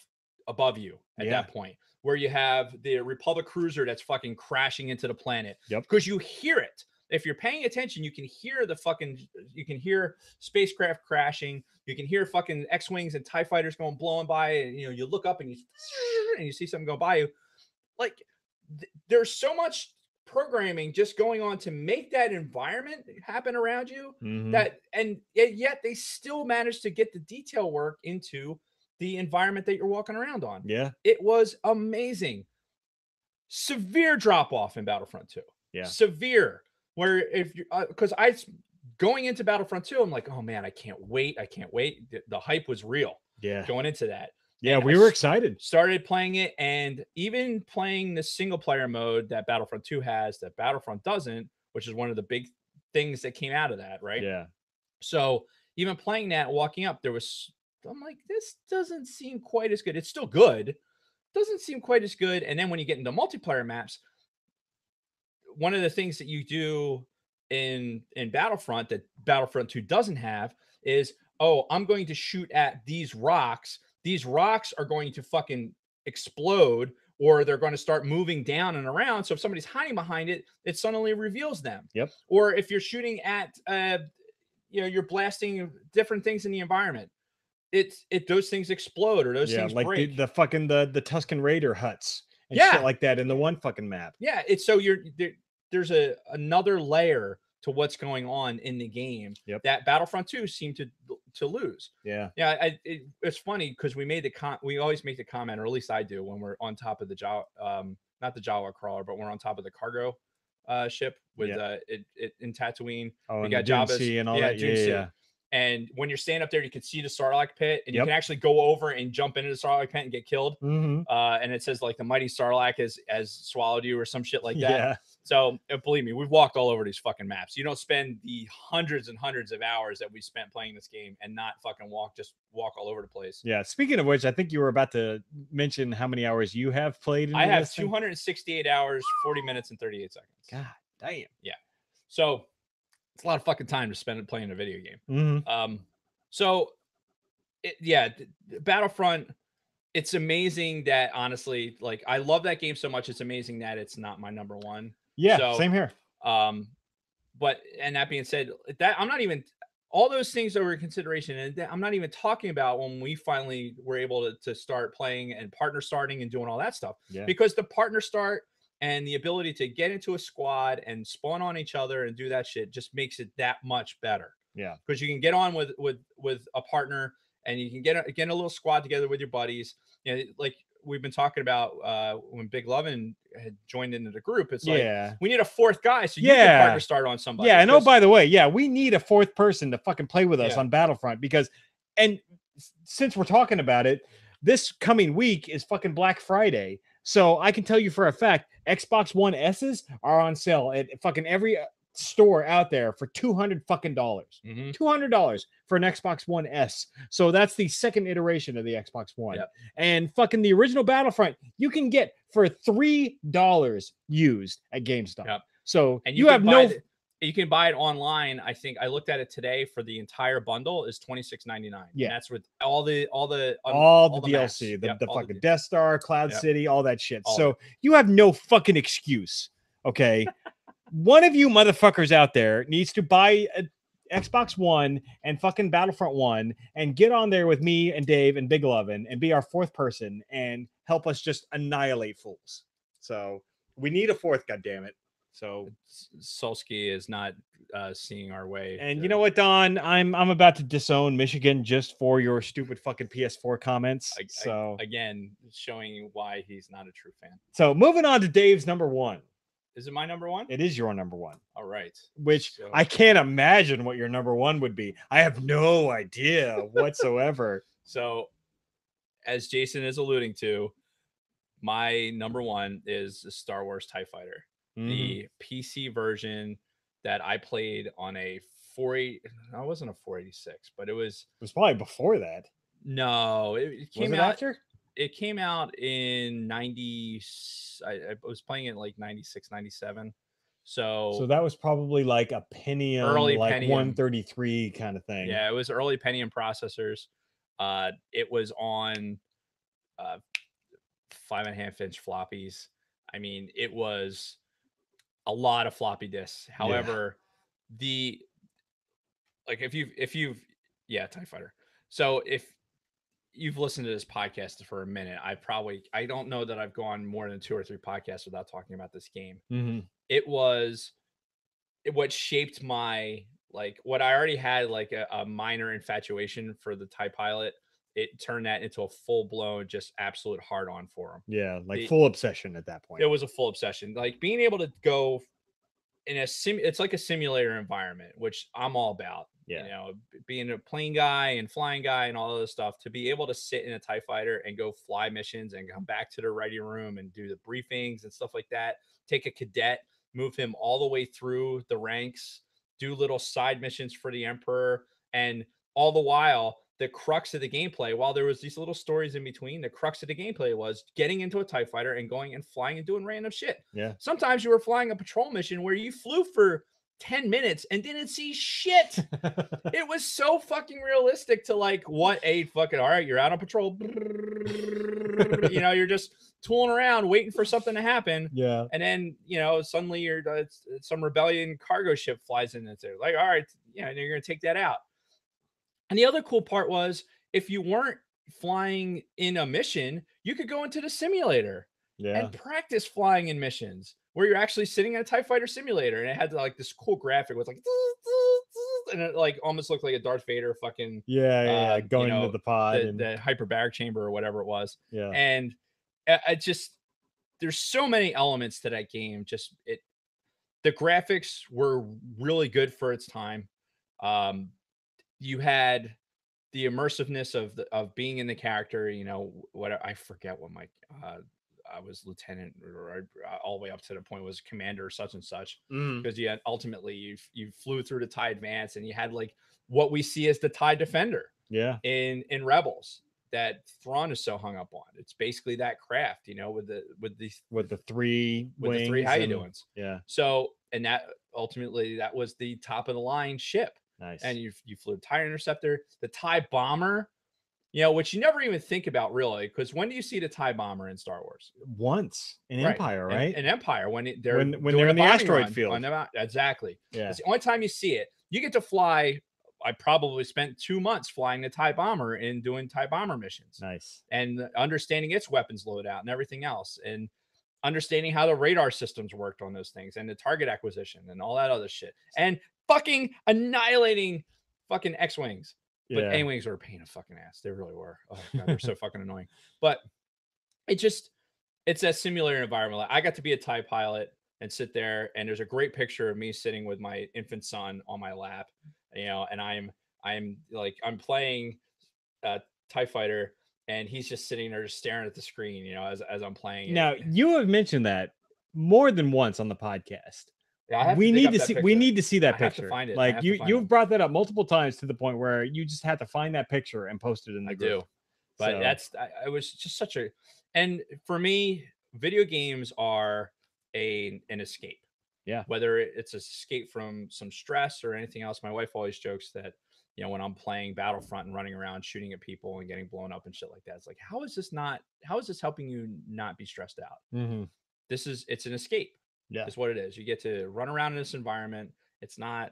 you at Yeah. that point, where you have the Republic cruiser that's fucking crashing into the planet. Yep. Because you hear it. If you're paying attention, you can hear you can hear spacecraft crashing. You can hear fucking X-wings and TIE fighters blowing by, and you look up and you see something go by you. Like there's so much programming just going on to make that environment happen around you that, and yet they still managed to get the detail work into the environment that you're walking around on. Yeah. It was amazing. Severe drop off in Battlefront 2. Yeah. Severe. Where if you, because I going into Battlefront 2, I'm like, oh man, I can't wait. The hype was real. Yeah. Going into that. Yeah, And we were excited. Started playing it, and even playing the single player mode that Battlefront 2 has that Battlefront doesn't, which is one of the big things that came out of that, right? Yeah. So even playing that, walking up, I'm like, this doesn't seem quite as good. It's still good. Doesn't seem quite as good. And then when you get into multiplayer maps, one of the things that you do in Battlefront that Battlefront 2 doesn't have is, oh, I'm going to shoot at these rocks. These rocks are going to fucking explode, or they're going to start moving down and around. So if somebody's hiding behind it, it suddenly reveals them. Yep. Or if you're shooting at, you're blasting different things in the environment, those things explode, or those things like break. the fucking the Tusken Raider huts and Yeah. shit like that in the one fucking map. Yeah, it's so there's another layer to what's going on in the game that Battlefront 2 seemed to lose. Yeah. Yeah, it's funny because we always make the comment, or at least I do, when we're on top of the Jawa, not the Jawa crawler, but we're on top of the cargo ship with it in Tatooine. Oh, we and got the Dune Jabba's Sea and all that. Dune Sea. Yeah. And when you're standing up there, you can see the Sarlacc pit, and you can actually go over and jump into the Sarlacc pit and get killed. And it says like the mighty Sarlacc has swallowed you or some shit like that. Yeah. So believe me, we've walked all over these fucking maps. You don't spend the hundreds and hundreds of hours that we spent playing this game and not fucking walk all over the place. Yeah. Speaking of which, I think you were about to mention how many hours you have played. I have 268 hours, 40 minutes, and 38 seconds. God damn. Yeah. So it's a lot of fucking time to spend playing a video game. Battlefront, it's amazing that, honestly, like, I love that game so much. It's amazing that it's not my number one. Yeah, so, same here. But that being said, that I'm not even all those things that were in consideration, and I'm not even talking about when we finally were able to start playing and partner starting and doing all that stuff. Yeah. Because the partner start and the ability to get into a squad and spawn on each other and do that shit just makes it that much better. Yeah. Because you can get on with a partner, and you can get a little squad together with your buddies. You know, like we've been talking about when Big Lovin' had joined into the group. It's like, we need a fourth guy, so you can partner start on somebody. Yeah, and oh, by the way, we need a fourth person to fucking play with us on Battlefront, because, and since we're talking about it, this coming week is fucking Black Friday. So I can tell you for a fact, Xbox One S's are on sale at fucking every store out there for $200 fucking dollars. $200 for an Xbox One S. So that's the second iteration of the Xbox One. And fucking the original Battlefront you can get for $3 used at GameStop. So and you have no. You can buy it online. I think I looked at it today for the entire bundle is $26.99. Yeah, and that's with all the DLC, the fucking Death Star, Cloud City, all that shit. So you have no fucking excuse. Okay. One of you motherfuckers out there needs to buy a Xbox One and fucking Battlefront 1 and get on there with me and Dave and Big Lovin' and be our fourth person and help us just annihilate fools. So we need a fourth, goddammit. So Solsky is not seeing our way. And you know what, Don? I'm about to disown Michigan just for your stupid fucking PS4 comments. Again, showing you why he's not a true fan. So moving on to Dave's number one. Is it my number one? It is your number one. All right. Which I can't imagine what your number one would be. I have no idea whatsoever. So, as Jason is alluding to, my number one is the Star Wars TIE Fighter. The PC version that I played on a 480, no, it wasn't a 486, but it was probably before that. No, it came Was it out after? It came out in 90. I was playing it in like 96, 97. So So that was probably like a Pentium, early like Pentium. 133 kind of thing. Yeah, it was early Pentium processors. It was on 5.5-inch floppies. I mean, it was a lot of floppy disks. However, the like if you've yeah, TIE Fighter. So if you've listened to this podcast for a minute, I don't know that I've gone more than 2 or 3 podcasts without talking about this game. It was what shaped my, like, what I already had, like a minor infatuation for the TIE Pilot. It turned that into a full-blown, just absolute hard-on for him. Yeah, like full obsession at that point. It was a full obsession. Like being able to go in it's like a simulator environment, which I'm all about. Yeah. You know, being a plane guy and flying guy and all of this stuff, to be able to sit in a TIE fighter and go fly missions and come back to the ready room and do the briefings and stuff like that. Take a cadet, move him all the way through the ranks, do little side missions for the Emperor, and all the while, the crux of the gameplay, while there was these little stories in between, the crux of the gameplay was getting into a TIE fighter and going and flying and doing random shit. Yeah. Sometimes you were flying a patrol mission where you flew for 10 minutes and didn't see shit. It was so fucking realistic to like what a fucking, all right, you're out on patrol. You know, you're just tooling around waiting for something to happen. Yeah. And then, you know, suddenly you're some rebellion cargo ship flies in and it's like, all right, yeah, you're going to take that out. And the other cool part was if you weren't flying in a mission, you could go into the simulator and practice flying in missions where you're actually sitting in a TIE Fighter simulator. And it had like this cool graphic with like, and it like almost looked like a Darth Vader fucking, going into the pod the, and the hyperbaric chamber or whatever it was. Yeah. And I just, there's so many elements to that game. Just the graphics were really good for its time. You had the immersiveness of being in the character, you know, what I forget what my I was lieutenant or all the way up to the point was commander such and such, because you had ultimately you flew through the TIE Advance and you had like what we see as the TIE Defender in Rebels that Thrawn is so hung up on. It's basically that craft, you know, with the three wings, the 3 how you doing. Yeah. So, and that ultimately that was the top of the line ship. Nice. And you flew TIE Interceptor, the TIE Bomber, you know, which you never even think about really, because when do you see the TIE Bomber in Star Wars? Once in Empire, right? In Empire, when they're in the asteroid field. Exactly. Yeah. It's the only time you see it. You get to fly. I probably spent 2 months flying the TIE Bomber and doing TIE Bomber missions. Nice. And understanding its weapons loadout and everything else, and understanding how the radar systems worked on those things and the target acquisition and all that other shit, and fucking annihilating fucking X-Wings. But A-Wings were a pain in the fucking ass. They really were. Oh god, they're so fucking annoying. But it's that simulator environment. Like, I got to be a TIE pilot and sit there, and there's a great picture of me sitting with my infant son on my lap, you know, and I'm playing TIE Fighter, and he's just sitting there just staring at the screen, you know, as I'm playing it. Now, you have mentioned that more than once on the podcast. Yeah, we need to see that picture. Have to find it. Like you've brought that up multiple times to the point where you just have to find that picture and post it in the group. But I was just such a, and for me, video games are an escape. Yeah. Whether it's an escape from some stress or anything else. My wife always jokes that, you know, when I'm playing Battlefront and running around shooting at people and getting blown up and shit like that, it's like, how is this helping you not be stressed out? It's an escape. Yeah. Is what it is. You get to run around in this environment. It's to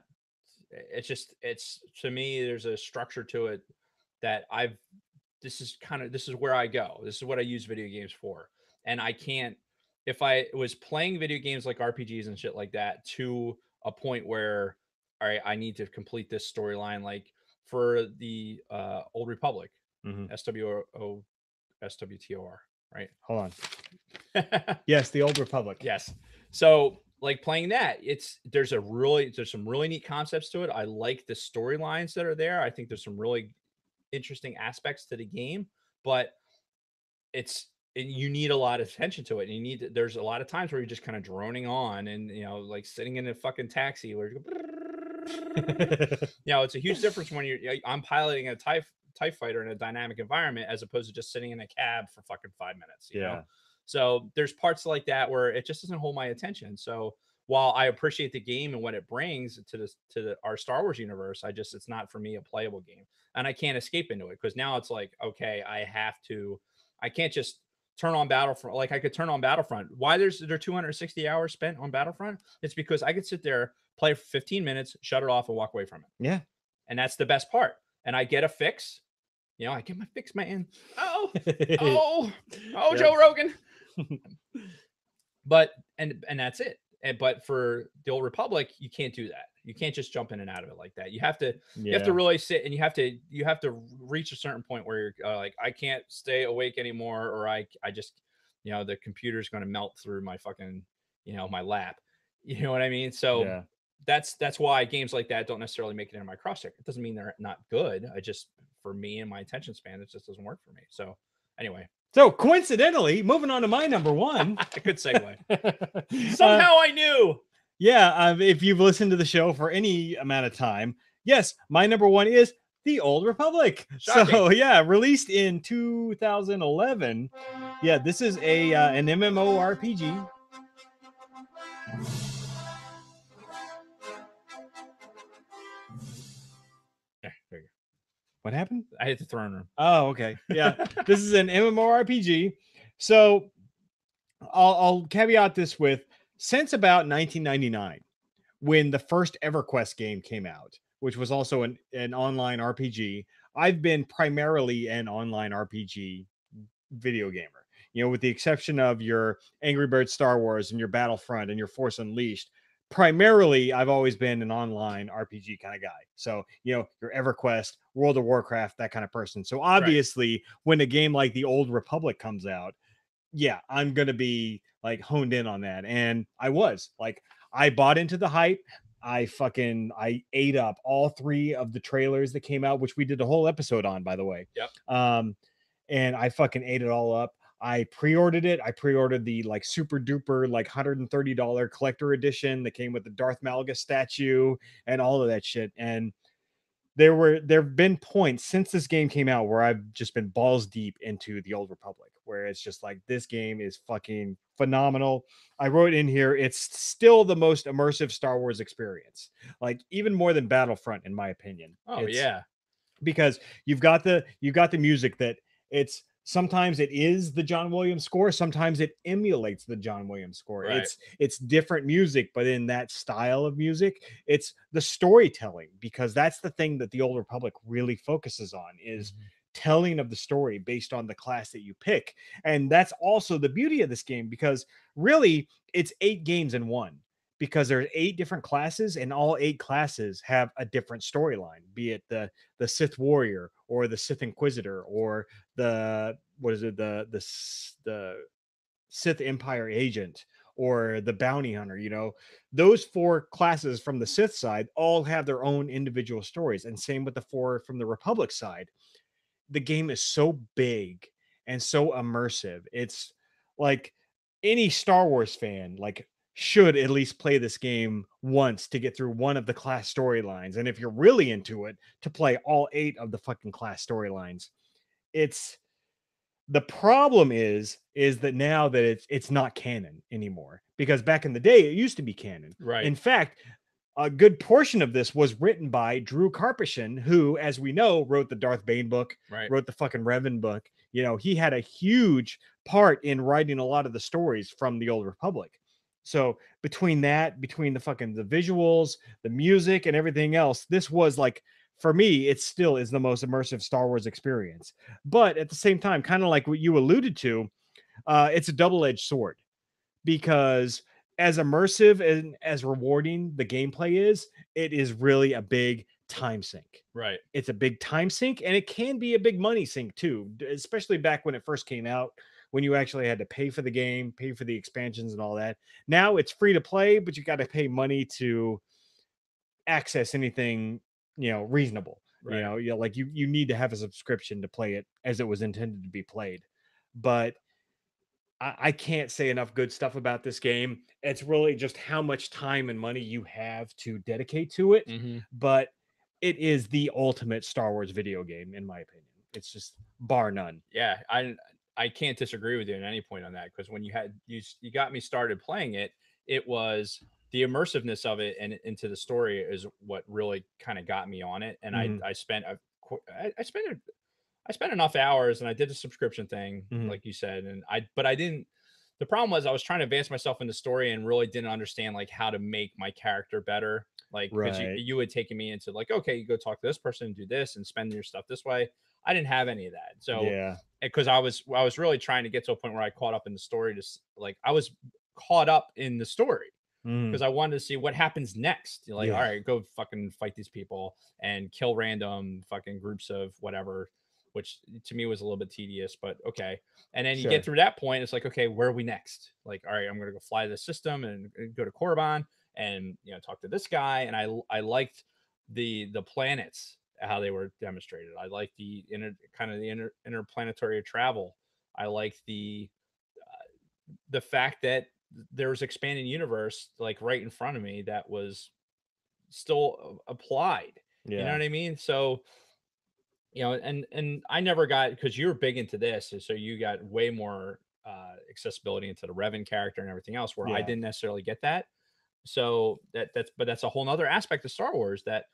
me, there's a structure to it that this is where I go. This is what I use video games for. And I can't, if I was playing video games like RPGs and shit like that to a point where, all right, I need to complete this storyline, like for the Old Republic, SWTOR, right? Hold on. Yes, the Old Republic. Yes. So like playing that, there's some really neat concepts to it. I like the storylines that are there. I think there's some really interesting aspects to the game, but it's and you need a lot of attention to it. And you need to, there's a lot of times where you're just kind of droning on, and like sitting in a fucking taxi where it's a huge difference when I'm piloting a TIE fighter in a dynamic environment as opposed to just sitting in a cab for fucking 5 minutes. You know, so there's parts like that where it just doesn't hold my attention. So while I appreciate the game and what it brings to our Star Wars universe, it's not for me a playable game, and I can't escape into it because now it's like, okay, I can't just turn on Battlefront. Like I could turn on Battlefront. Why there 260 hours spent on Battlefront? It's because I could sit there, play for 15 minutes, shut it off, and walk away from it. Yeah. And that's the best part. And I get a fix. I get my fix, man. Oh, Joe Rogan. But and that's it. But for the Old Republic, you can't do that. You can't just jump in and out of it like that. You have to really sit, and you have to reach a certain point where you're like, I can't stay awake anymore, or I just the computer's going to melt through my fucking my lap. You know what I mean? So that's why games like that don't necessarily make it into my crosshair. It doesn't mean they're not good. For me and my attention span, it just doesn't work for me. So anyway. So coincidentally, moving on to my number one. A good segue. Somehow I knew. Yeah, if you've listened to the show for any amount of time, yes, my number one is The Old Republic. Shocking. So yeah, released in 2011. Yeah, this is an MMORPG. There you go. What happened? I hit the throne room. Oh, okay. Yeah, this is an MMORPG. So I'll caveat this with, since about 1999, when the first EverQuest game came out, which was also an online RPG, I've been primarily an online RPG video gamer. With the exception of your Angry Birds Star Wars and your Battlefront and your Force Unleashed, primarily I've always been an online RPG kind of guy. So, your EverQuest, World of Warcraft, that kind of person. So obviously, when a game like the Old Republic comes out, yeah, I'm going to be like honed in on that. And I was like, I bought into the hype. I ate up all 3 of the trailers that came out, which we did a whole episode on, by the way. Yep. And I fucking ate it all up. I pre-ordered it. I pre-ordered the like super duper like $130 collector edition that came with the Darth Malgus statue and all of that shit. And there've been points since this game came out where I've just been balls deep into the Old Republic, where it's just like, this game is fucking phenomenal. I wrote in here, it's still the most immersive Star Wars experience, like even more than Battlefront, in my opinion. Because you've got the music that sometimes it is the John Williams score, sometimes it emulates the John Williams score. Right. It's different music, but in that style of music, it's the storytelling, because that's the thing that the Old Republic really focuses on, is telling of the story based on the class that you pick. And that's also the beauty of this game, because really it's 8 games in one, because there's 8 different classes, and all 8 classes have a different storyline, be it the Sith warrior or the Sith Inquisitor or the Sith Empire agent or the bounty hunter. Those 4 classes from the Sith side all have their own individual stories, and same with the 4 from the Republic side. The game is so big and so immersive. It's like any Star Wars fan should at least play this game once to get through one of the class storylines. And if you're really into it, to play all 8 of the fucking class storylines. The problem is that now that it's not canon anymore, because back in the day, it used to be canon. Right. In fact, a good portion of this was written by Drew Karpyshyn, who, as we know, wrote the Darth Bane book, wrote the fucking Revan book. He had a huge part in writing a lot of the stories from the Old Republic. So between the visuals, the music, and everything else, this was like, for me, it still is the most immersive Star Wars experience. But at the same time, kind of like what you alluded to, it's a double-edged sword, because as immersive and as rewarding the gameplay is, it is really a big time sink. Right. It's a big time sink, and it can be a big money sink too, especially back when it first came out, when you actually had to pay for the game, pay for the expansions and all that. Now it's free to play, but you got to pay money to access anything, reasonable. Right. Like you need to have a subscription to play it as it was intended to be played. But I can't say enough good stuff about this game. It's really just how much time and money you have to dedicate to it. Mm-hmm. But it is the ultimate Star Wars video game, in my opinion. It's just bar none. Yeah, I can't disagree with you at any point on that, because when you got me started playing it, it was the immersiveness of it and into the story is what really kind of got me on it. And Mhm. I spent I spent enough hours, and I did the subscription thing, Mhm. like you said, and but I didn't. The problem was I was trying to advance myself in the story and really didn't understand like how to make my character better. Like, because Right. you had taken me into like, okay, you go talk to this person, do this, and spend your stuff this way. I didn't have any of that. So Yeah. because I was really trying to get to a point where I caught up in the story, like I was caught up in the story Mhm. because I wanted to see what happens next. You're like, all Yeah. right, go fucking fight these people and kill random fucking groups of whatever, which to me was a little bit tedious, but okay. And then you get Sure. through that point, it's like, okay, where are we next? Like, all right, I'm gonna go fly the system and go to Korriban and talk to this guy. And I liked the planets, how they were demonstrated. I liked the interplanetary travel. I liked the fact that there's expanding universe like right in front of me that was still applied. You know Yeah. what I mean? So and I never got, because you were big into this, and so you got way more accessibility into the Revan character and everything else, where I Yeah. didn't necessarily get that. So that's a whole nother aspect of Star Wars that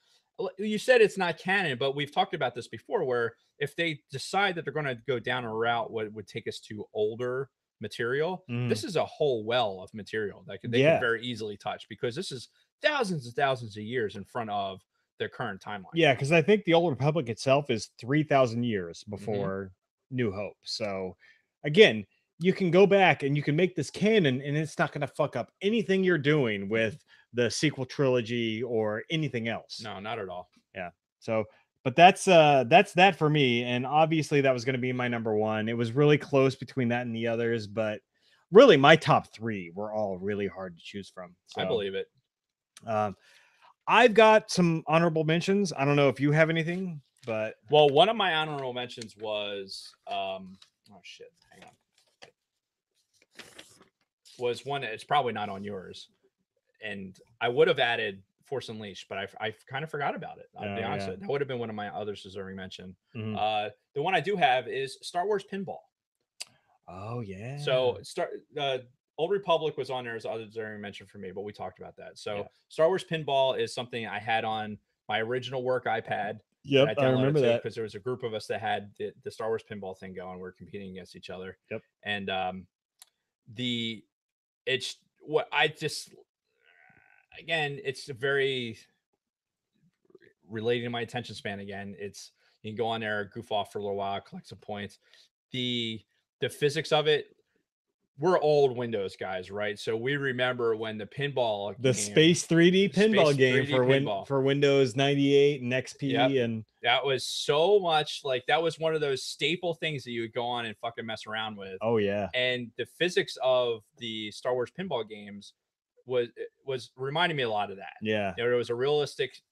you said it's not canon, but we've talked about this before, where if they decide that they're going to go down a route what would take us to older material, Mhm. this is a whole well of material that they could Yeah. very easily touch, because this is thousands and thousands of years in front of their current timeline. Yeah, because I think the Old Republic itself is 3,000 years Hmm. before New Hope. So, again, you can go back and you can make this canon, and it's not going to fuck up anything you're doing with the sequel trilogy or anything else. No, not at all. Yeah. So, but that's that for me. And obviously, that was going to be my number one. It was really close between that and the others, but really, my top three were all really hard to choose from. I So, believe it. um, I've got some honorable mentions. I don't know if you have anything, but Well, one of my honorable mentions was oh shit, hang on. Was one, it's probably not on yours. And I would have added Force Unleashed, but I kind of forgot about it. I'll be honest yeah. with you. That would have been one of my others deserving mention. Mhm. The one I do have is Star Wars Pinball. Oh yeah. So Old Republic was on there as other deserving mention for me, but we talked about that. So Yeah. Star Wars Pinball is something I had on my original work iPad that Yep, I I downloaded remember to, that. because there was a group of us that had the Star Wars Pinball thing going. We are competing against each other, Yep. and the it's what I just, again, it's a very relating to my attention span. Again, it's, you can go on there, goof off for a little while, collect some points. The the physics of it, we're old Windows guys, right? So we remember when the pinball The game, Space 3D pinball Space game 3D pinball. for Windows 98 and Yep. XP and That was so much like, that was one of those staple things that you would go on and fucking mess around with. oh yeah. And the physics of the Star Wars pinball games was reminding me a lot of that. Yeah. There was a realistic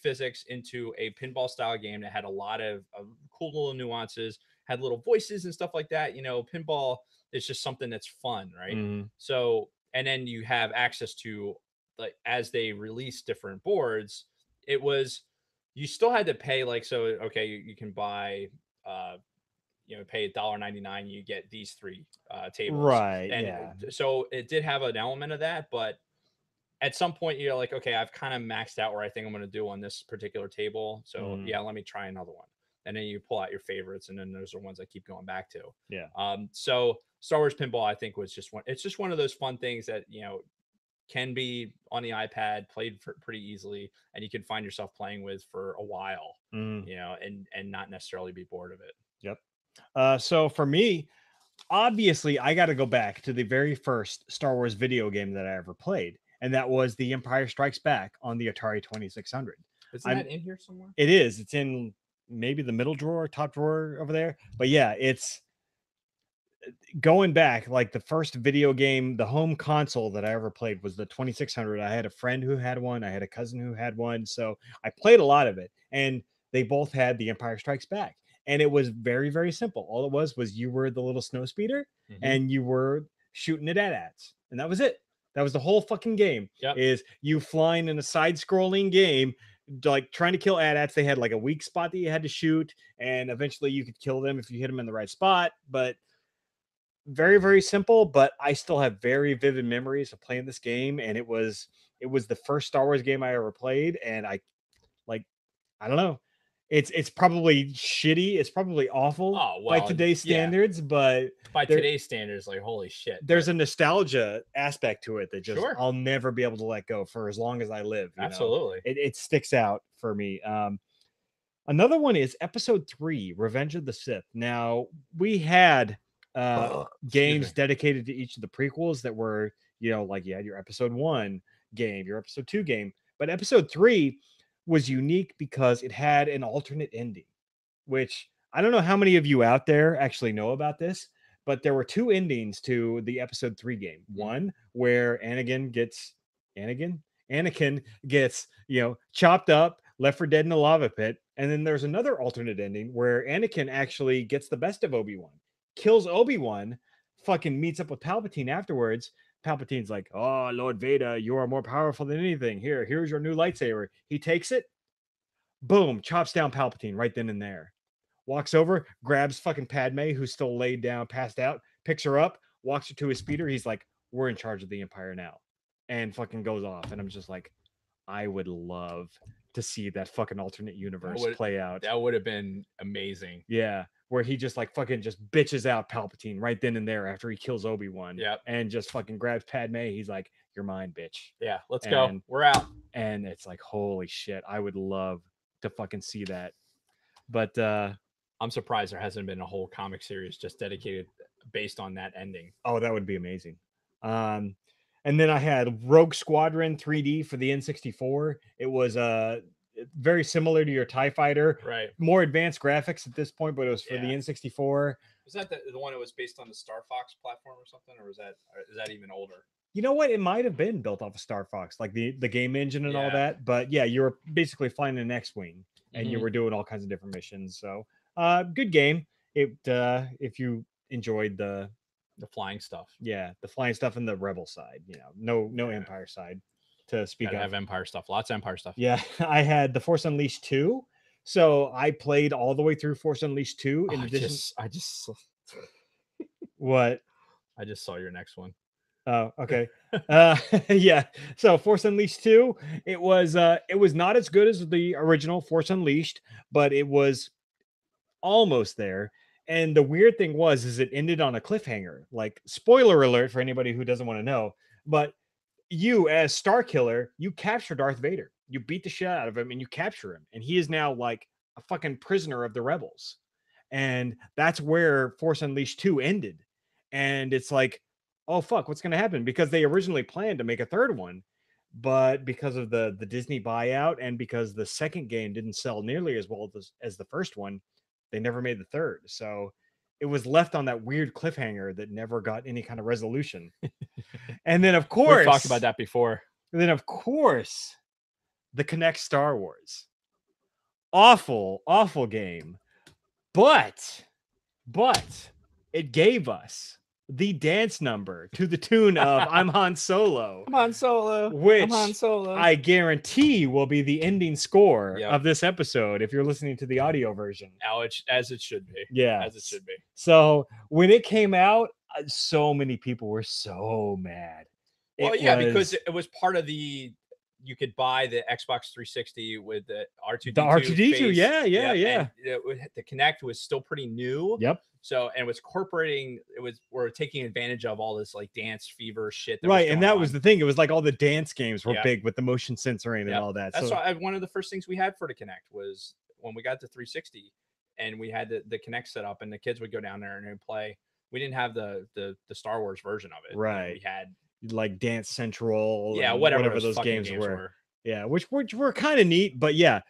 physics into a pinball style game that had a lot of cool little nuances, had little voices and stuff like that. Pinball is just something that's fun, right? Mhm. So, and then you have access to, like, as they release different boards, it was, you still had to pay, like, so okay, you can buy pay $1.99, you get these three tables. Right, And yeah. so it did have an element of that, but at some point you're like, okay, I've kind of maxed out where I think I'm going to do on this particular table. So Mhm. yeah, let me try another one. And then you pull out your favorites, and then those are ones I keep going back to. Yeah. So Star Wars Pinball, I think, was just one. It's just one of those fun things that can be on the iPad, played pretty easily, and you can find yourself playing with for a while. Mhm. And not necessarily be bored of it. Yep. So for me, obviously, I got to go back to the very first Star Wars video game that I ever played, and that was The Empire Strikes Back on the Atari 2600. Isn't I'm that in here somewhere? It is. It's in maybe the middle drawer, top drawer over there. But yeah, it's going back, like the first video game, the home console that I ever played was the 2600. I had a friend who had one, I had a cousin who had one, so I played a lot of it, and they both had The Empire Strikes Back. and it was very, very simple. All it was you were the little snow speeder, Mhm. and you were shooting it at ats, and that was it. That was the whole fucking game. Yep. Is you flying in a side-scrolling game, like trying to kill AT-ATs. They had like a weak spot that you had to shoot, and eventually you could kill them if you hit them in the right spot. But very, very simple. But I still have very vivid memories of playing this game, and it was the first Star Wars game I ever played, and I don't know. It's probably shitty. It's probably awful Oh, by well, today's yeah. standards, but By there- today's standards, like holy shit. there's a nostalgia aspect to it that just Sure. I'll never be able to let go for as long as I live. You know? Absolutely. It sticks out for me. Another one is Episode 3, Revenge of the Sith. Now we had games me. dedicated to each of the prequels that were, like you had your Episode 1 game, your Episode 2 game, but Episode 3 was unique because it had an alternate ending, which I don't know how many of you out there actually know about this, but there were two endings to the Episode 3 game. One where Anakin gets, chopped up, left for dead in a lava pit. And then there's another alternate ending where Anakin actually gets the best of Obi-Wan, kills Obi-Wan, fucking meets up with Palpatine afterwards. Palpatine's like, "Oh, Lord Vader, you are more powerful than anything. Here's your new lightsaber." He takes it, boom, chops down Palpatine right then and there. Walks over, grabs fucking Padme, who's still laid down, passed out, picks her up, walks her to his speeder. He's like, "We're in charge of the Empire now," and fucking goes off. And I'm just like, I would love to see that fucking alternate universe play out. That would have been amazing. Yeah, where he just like fucking just bitches out Palpatine right then and there after he kills Obi-Wan. Yep. And just fucking grabs Padme. He's like, "You're mine, bitch." Yeah, let's go. We're out. And it's like, holy shit, I would love to fucking see that. But I'm surprised there hasn't been a whole comic series just dedicated based on that ending. Oh, that would be amazing. And then I had Rogue Squadron 3D for the N64. It was very similar to your TIE Fighter. Right. More advanced graphics at this point, but it was for the N64. Was that the one that was based on the Star Fox platform or something? Or is that even older? You know what? It might have been built off of Star Fox, like the game engine and all that. But yeah, you were basically flying an X-Wing and you were doing all kinds of different missions. So good game. If you enjoyed the flying stuff. Yeah, the flying stuff and the Rebel side, no Empire side to speak Gotta of. have Empire stuff. Lots of Empire stuff. Yeah, I had the Force Unleashed 2. So I played all the way through Force Unleashed 2. In addition, I just what? I just saw your next one. Oh, okay. Yeah. So Force Unleashed 2, it was not as good as the original Force Unleashed, but it was almost there. And the weird thing is it ended on a cliffhanger. Like, spoiler alert for anybody who doesn't want to know, but you as Star Killer, you capture Darth Vader. You beat the shit out of him and you capture him. And he is now like a fucking prisoner of the rebels. And that's where Force Unleashed 2 ended. And it's like, oh fuck, what's gonna happen? Because they originally planned to make a third one, but because of the Disney buyout and because the second game didn't sell nearly as well as the first one, they never made the third. So it was left on that weird cliffhanger that never got any kind of resolution. And then of course, we've talked about that before. And then of course, the Kinect Star Wars. Awful game. But it gave us the dance number to the tune of I'm Han Solo. I'm Han Solo. Which I'm Han Solo. I guarantee will be the ending score Yep. of this episode if you're listening to the audio version. As it should be. Yeah. As it should be. So when it came out, so many people were so mad. Well, because it was part of the. You could buy the Xbox 360 with the R2D2. The R2D2, face. yeah. And the Kinect was still pretty new. Yep. So, and it was incorporating, we're taking advantage of all this like dance fever shit. Right. And that was the thing. It was like all the dance games were Yep. big with the motion censoring and all that. That's why one of the first things we had for the Kinect was when we got the 360 and we had the Kinect set up and the kids would go down there and they'd play. We didn't have the Star Wars version of it. Right. We had like Dance Central. Yeah. And Whatever those games were. Yeah. Which were kind of neat, but yeah.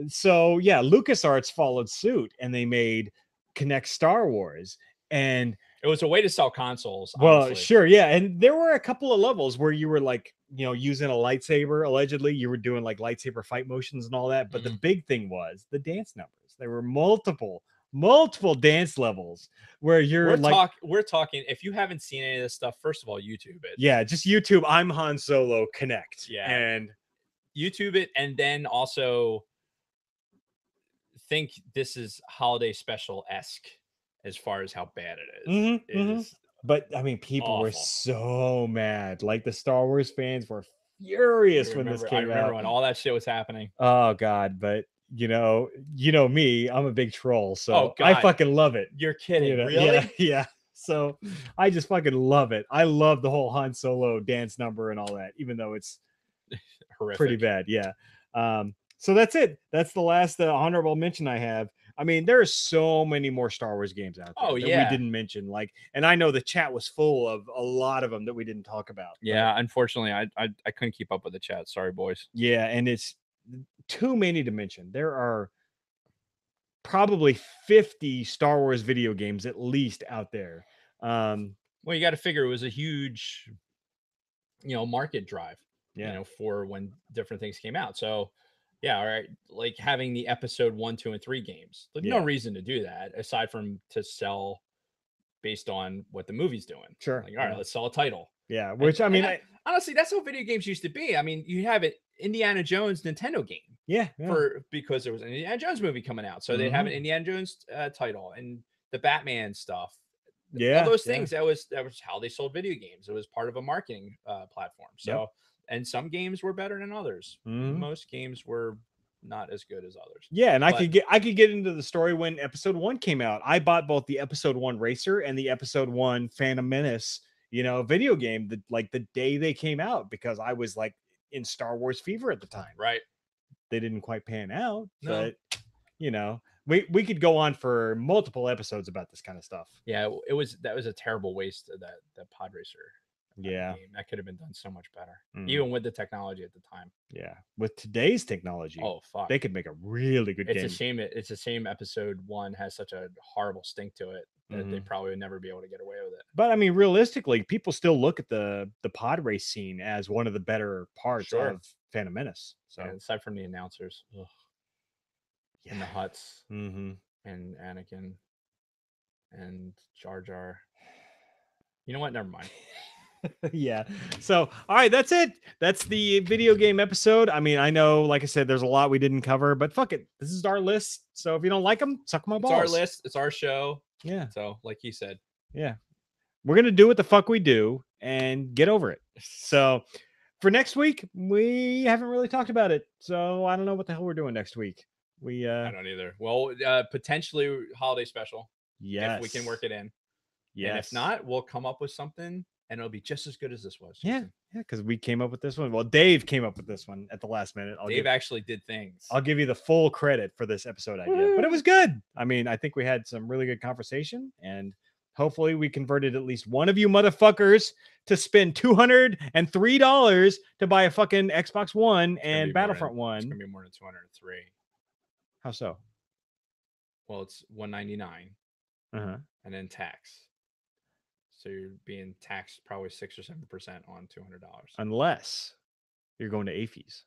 So yeah, LucasArts followed suit and they made Kinect Star Wars, and it was a way to sell consoles. Well, honestly. sure, yeah, and there were a couple of levels where you were like, using a lightsaber. Allegedly, you were doing like lightsaber fight motions and all that. But the big thing was the dance numbers. There were multiple multiple dance levels where you're we're talking. If you haven't seen any of this stuff, first of all, YouTube it. Yeah, just YouTube. I'm Han Solo. Connect. Yeah, and YouTube it, and then also think this is holiday special-esque as far as how bad it is. It is But I mean, people were awful. so mad. Like the Star Wars fans were furious when this came out. I remember when all that shit was happening. Oh God, but you know me, I'm a big troll, so Oh, I God. fucking love it. You're kidding, You know? really? Yeah. So I just fucking love it. I love the whole Han Solo dance number and all that, even though it's Horrific. pretty bad. Yeah. So that's it. That's the last honorable mention I have. I mean, there are so many more Star Wars games out there Oh, that yeah. we didn't mention. Like, and I know the chat was full of a lot of them that we didn't talk about. Yeah, unfortunately, I couldn't keep up with the chat. Sorry, boys. Yeah, and it's too many to mention. There are probably 50 Star Wars video games at least out there. Well, you got to figure it was a huge, market drive. Yeah. For when different things came out. So, yeah, all right, like having the episode 1, 2, and 3 games. There's no reason to do that aside from to sell based on what the movie's doing. Sure. Like, all right, let's sell a title. Yeah, which I mean, honestly, that's how video games used to be. I mean, you have it Indiana Jones Nintendo game. Yeah. Because there was an Indiana Jones movie coming out, so they'd have an Indiana Jones title and the Batman stuff. Yeah, all those things. That was how they sold video games. It was part of a marketing platform. So, and some games were better than others. Most games were not as good as others. Yeah, and I could get into the story when episode 1 came out. I bought both the episode 1 Racer and the episode 1 Phantom Menace, video game the day they came out, because I was like in Star Wars fever at the time. Right. They didn't quite pan out, No. but we could go on for multiple episodes about this kind of stuff. Yeah, that was a terrible waste of that Pod Racer. Game. That could have been done so much better, even with the technology at the time. Yeah, with today's technology, fuck, they could make a really good game. It's a shame episode 1 has such a horrible stink to it that they probably would never be able to get away with it. But I mean, realistically, people still look at the pod race scene as one of the better parts of Phantom Menace. So aside from the announcers, and the Hutts, and Anakin, and Jar Jar. You know what? Never mind. Yeah. So, all right, that's it. That's the video game episode. I mean, I know, like I said, there's a lot we didn't cover, but fuck it. This is our list. So if you don't like them, suck my balls. It's our list. It's our show. Yeah. So, like he said. Yeah. We're going to do what the fuck we do and get over it. So for next week, we haven't really talked about it. So I don't know what the hell we're doing next week. I don't either. Well, potentially holiday special. Yes. If we can work it in. Yes. And if not, we'll come up with something and it'll be just as good as this was. Yeah. Yeah. Because we came up with this one. Well, Dave came up with this one at the last minute. Dave actually did things. I'll give you the full credit for this episode idea, but it was good. I mean, I think we had some really good conversation, and hopefully we converted at least one of you motherfuckers to spend $203 to buy a fucking Xbox One and Battlefront 1. It's going to be more than 203. How so? Well, it's $199 and then tax. So you're being taxed probably 6 or 7% on $200. Unless you're going to AFES.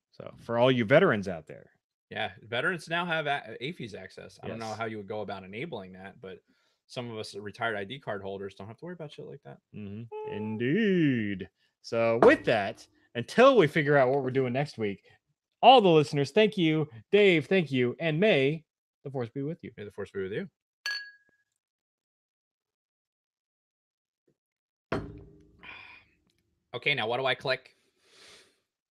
So for all you veterans out there. Yeah, veterans now have AFES access. I don't know how you would go about enabling that, but some of us retired ID card holders don't have to worry about shit like that. Indeed. So with that, until we figure out what we're doing next week, all the listeners, thank you. Dave, thank you. And may the force be with you. May the force be with you. Okay, now what do I click?